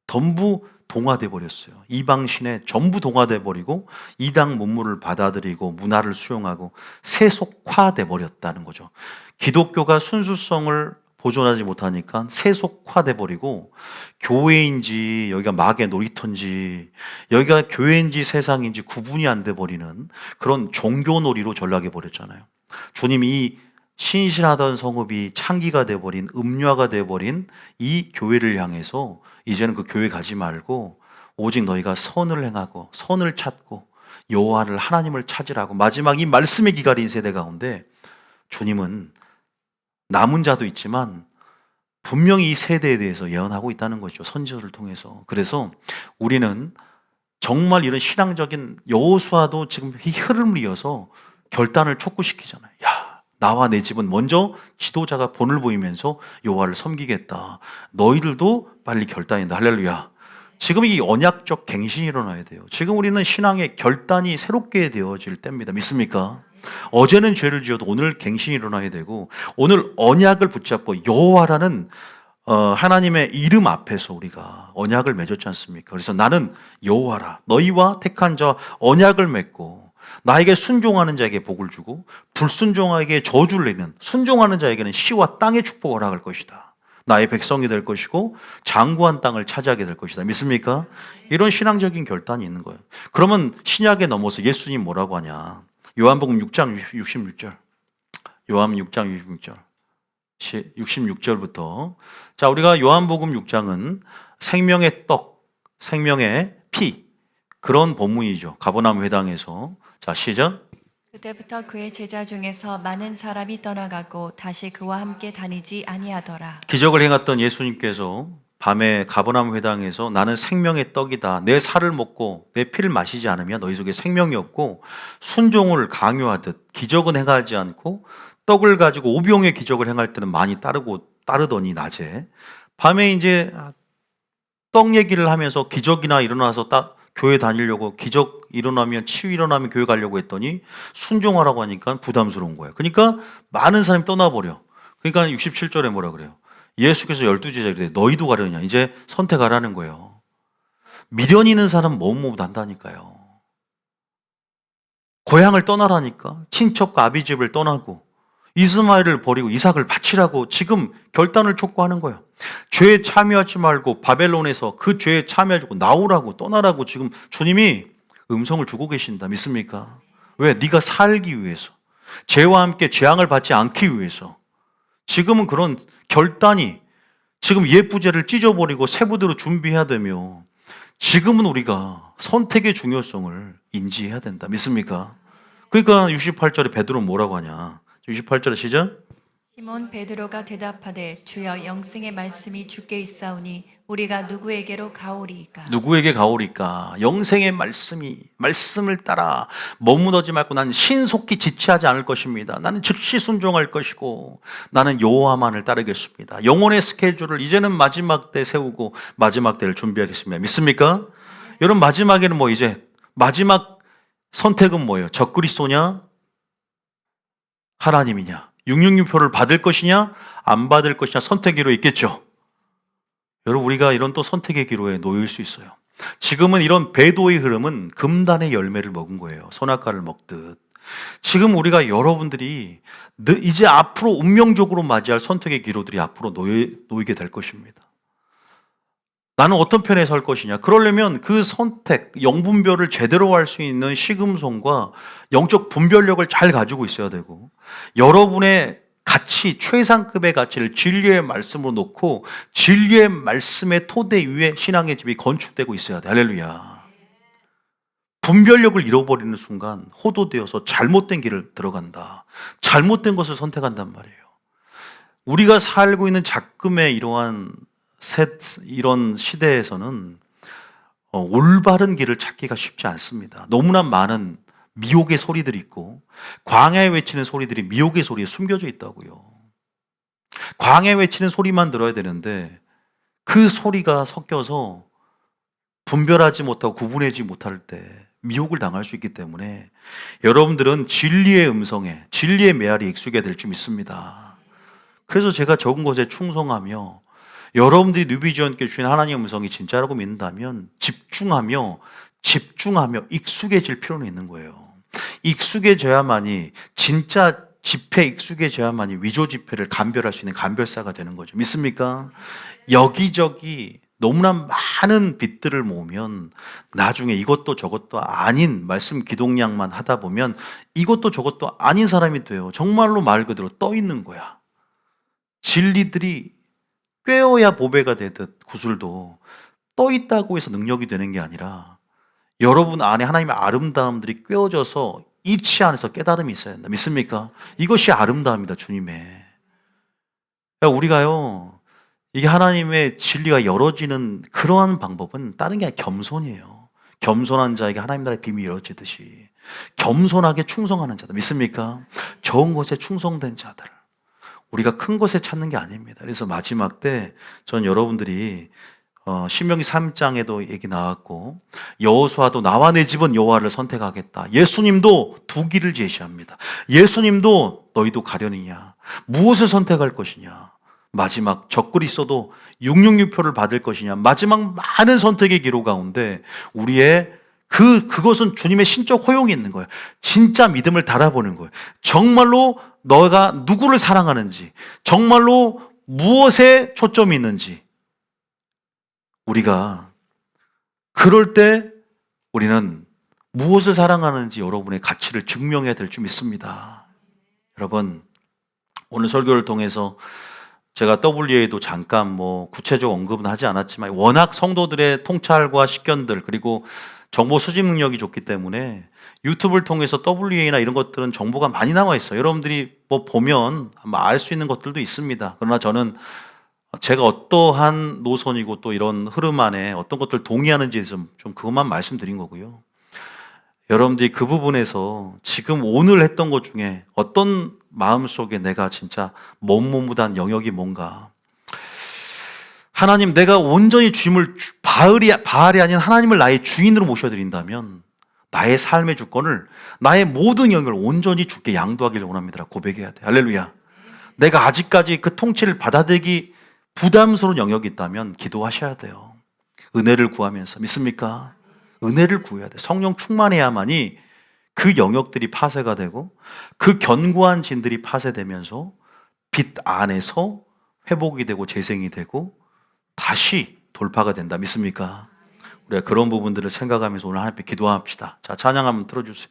전부 동화돼 버렸어요. 이방 신에 전부 동화돼 버리고 이방 문물을 받아들이고 문화를 수용하고 세속화돼 버렸다는 거죠. 기독교가 순수성을 보존하지 못하니까 세속화돼 버리고 교회인지 여기가 마귀의 놀이터인지 여기가 교회인지 세상인지 구분이 안 돼 버리는 그런 종교놀이로 전락해 버렸잖아요. 주님이 이 신실하던 성읍이 창기가 돼버린 음료가 돼버린 이 교회를 향해서 이제는 그 교회 가지 말고 오직 너희가 선을 행하고 선을 찾고 여호와를 하나님을 찾으라고 마지막 이 말씀의 기갈인 세대 가운데 주님은 남은 자도 있지만 분명히 이 세대에 대해서 예언하고 있다는 거죠. 선지서를 통해서. 그래서 우리는 정말 이런 신앙적인 여호수아도 지금 이 흐름을 이어서 결단을 촉구시키잖아요. 야, 나와 내 집은 먼저 지도자가 본을 보이면서 여호와를 섬기겠다. 너희들도 빨리 결단한다. 할렐루야. 지금 이 언약적 갱신이 일어나야 돼요. 지금 우리는 신앙의 결단이 새롭게 되어질 때입니다. 믿습니까? 어제는 죄를 지어도 오늘 갱신이 일어나야 되고 오늘 언약을 붙잡고 여호와라는 하나님의 이름 앞에서 우리가 언약을 맺었지 않습니까? 그래서 나는 여호와라. 너희와 택한 자와 언약을 맺고 나에게 순종하는 자에게 복을 주고 불순종하게 저주를 내는 순종하는 자에게는 시와 땅의 축복을 허락할 것이다. 나의 백성이 될 것이고 장구한 땅을 차지하게 될 것이다. 믿습니까? 이런 신앙적인 결단이 있는 거예요. 그러면 신약에 넘어서 예수님 뭐라고 하냐? 요한복음 6장 66절. 요한 6장 66절. 66절부터. 자, 우리가 요한복음 6장은 생명의 떡, 생명의 피 그런 본문이죠. 가버나움 회당에서. 자, 시작. 그때부터 그의 제자 중에서 많은 사람이 떠나가고 다시 그와 함께 다니지 아니하더라. 기적을 행했던 예수님께서 밤에 가버나움 회당에서 나는 생명의 떡이다. 내 살을 먹고 내 피를 마시지 않으면 너희 속에 생명이 없고 순종을 강요하듯 기적은 행하지 않고 떡을 가지고 오병의 기적을 행할 때는 많이 따르더니 낮에 밤에 이제 떡 얘기를 하면서 기적이나 일어나서 교회 다니려고 기적 일어나면 치유 일어나면 교회 가려고 했더니 순종하라고 하니까 부담스러운 거예요. 그러니까 많은 사람이 떠나버려. 그러니까 67절에 뭐라 그래요? 예수께서 12제자에게 너희도 가려느냐? 이제 선택하라는 거예요. 미련 있는 사람은 뭐뭐 한다니까요. 고향을 떠나라니까. 친척과 아비 집을 떠나고 이스마엘을 버리고 이삭을 바치라고 지금 결단을 촉구하는 거예요. 죄에 참여하지 말고 바벨론에서 그 죄에 참여하지 말고 나오라고 떠나라고 지금 주님이 음성을 주고 계신다. 믿습니까? 왜? 네가 살기 위해서. 죄와 함께 재앙을 받지 않기 위해서. 지금은 그런 결단이 지금 옛 부제를 찢어버리고 새 부대로 준비해야 되며 지금은 우리가 선택의 중요성을 인지해야 된다. 믿습니까? 그러니까 68절에 베드로는 뭐라고 하냐? 68절에 시작. 시몬 베드로가 대답하되 주여 영생의 말씀이 주께 있사오니 우리가 누구에게로 가오리이까? 누구에게 가오리까? 영생의 말씀을 따라 머무르지 말고 나는 신속히 지체하지 않을 것입니다. 나는 즉시 순종할 것이고 나는 여호와만을 따르겠습니다. 영혼의 스케줄을 이제는 마지막 때 세우고 마지막 때를 준비하겠습니다. 믿습니까? 여러분 마지막에는 뭐 이제 마지막 선택은 뭐예요? 적그리스도냐? 하나님이냐? 666표를 받을 것이냐? 안 받을 것이냐? 선택의 기로에 있겠죠. 여러분 우리가 이런 또 선택의 기로에 놓일 수 있어요. 지금은 이런 배도의 흐름은 금단의 열매를 먹은 거예요. 선악과를 먹듯. 지금 우리가 여러분들이 이제 앞으로 운명적으로 맞이할 선택의 기로들이 앞으로 놓이게 될 것입니다. 나는 어떤 편에 설 것이냐. 그러려면 그 선택, 영분별을 제대로 할 수 있는 시금손과 영적 분별력을 잘 가지고 있어야 되고 여러분의 가치, 최상급의 가치를 진리의 말씀으로 놓고 진리의 말씀의 토대 위에 신앙의 집이 건축되고 있어야 돼. 할렐루야. 분별력을 잃어버리는 순간 호도되어서 잘못된 길을 들어간다. 잘못된 것을 선택한단 말이에요. 우리가 살고 있는 작금의 이런 시대에서는 올바른 길을 찾기가 쉽지 않습니다. 너무나 많은 미혹의 소리들이 있고 광야에 외치는 소리들이 미혹의 소리에 숨겨져 있다고요. 광야에 외치는 소리만 들어야 되는데 그 소리가 섞여서 분별하지 못하고 구분하지 못할 때 미혹을 당할 수 있기 때문에 여러분들은 진리의 음성에, 진리의 메아리에 익숙해야 될 줄 믿습니다. 그래서 제가 적은 것에 충성하며 여러분들이 뉴비전께 주신 하나님의 음성이 진짜라고 믿는다면 집중하며 익숙해질 필요는 있는 거예요. 익숙해져야만이 진짜 집회에 익숙해져야만이 위조 집회를 감별할 수 있는 감별사가 되는 거죠. 믿습니까? 여기저기 너무나 많은 빛들을 모으면 나중에 이것도 저것도 아닌 말씀 기동량만 하다 보면 이것도 저것도 아닌 사람이 돼요. 정말로 말 그대로 떠 있는 거야. 진리들이 꿰어야 보배가 되듯 구슬도 떠 있다고 해서 능력이 되는 게 아니라 여러분 안에 하나님의 아름다움들이 꿰어져서 이치 안에서 깨달음이 있어야 된다. 믿습니까? 이것이 아름다움이다, 주님의. 우리가요, 이게 하나님의 진리가 열어지는 그러한 방법은 다른 게 아니라 겸손이에요. 겸손한 자에게 하나님 나라의 비밀이 열어지듯이 겸손하게 충성하는 자들. 믿습니까? 적은 것에 충성된 자들. 우리가 큰 것에 찾는 게 아닙니다. 그래서 마지막 때 전 여러분들이 신명기 3장에도 얘기 나왔고 여호수아도 나와 내 집은 여호와를 선택하겠다. 예수님도 두 길을 제시합니다. 예수님도 너희도 가려느냐, 무엇을 선택할 것이냐, 마지막 적글이 있어도 666표를 받을 것이냐, 마지막 많은 선택의 기로 가운데 우리의 그것은 주님의 신적 허용이 있는 거예요. 진짜 믿음을 달아보는 거예요. 정말로 너가 누구를 사랑하는지, 정말로 무엇에 초점이 있는지 우리가 그럴 때 우리는 무엇을 사랑하는지 여러분의 가치를 증명해야 될 줄 믿습니다. 여러분, 오늘 설교를 통해서 제가 WA도 잠깐 구체적 언급은 하지 않았지만 워낙 성도들의 통찰과 식견들 그리고 정보 수집 능력이 좋기 때문에 유튜브를 통해서 WA나 이런 것들은 정보가 많이 나와 있어요. 여러분들이 보면 아마 알 수 있는 것들도 있습니다. 그러나 저는 제가 어떠한 노선이고 또 이런 흐름 안에 어떤 것들 동의하는지에 좀 그것만 말씀드린 거고요. 여러분들이 그 부분에서 지금 오늘 했던 것 중에 어떤 마음속에 내가 진짜 머뭇머뭇한 영역이 뭔가, 하나님, 내가 온전히 주님을 바알이 아닌 하나님을 나의 주인으로 모셔드린다면 나의 삶의 주권을, 나의 모든 영역을 온전히 주께 양도하기를 원합니다. 고백해야 돼. 할렐루야. 내가 아직까지 그 통치를 받아들이기 부담스러운 영역이 있다면 기도하셔야 돼요. 은혜를 구하면서. 믿습니까? 은혜를 구해야 돼. 성령 충만해야만이 그 영역들이 파쇄가 되고 그 견고한 진들이 파쇄되면서 빛 안에서 회복이 되고 재생이 되고 다시 돌파가 된다. 믿습니까? 우리가 그런 부분들을 생각하면서 오늘 하나님 앞에 기도합시다. 자, 찬양 한번 틀어주세요.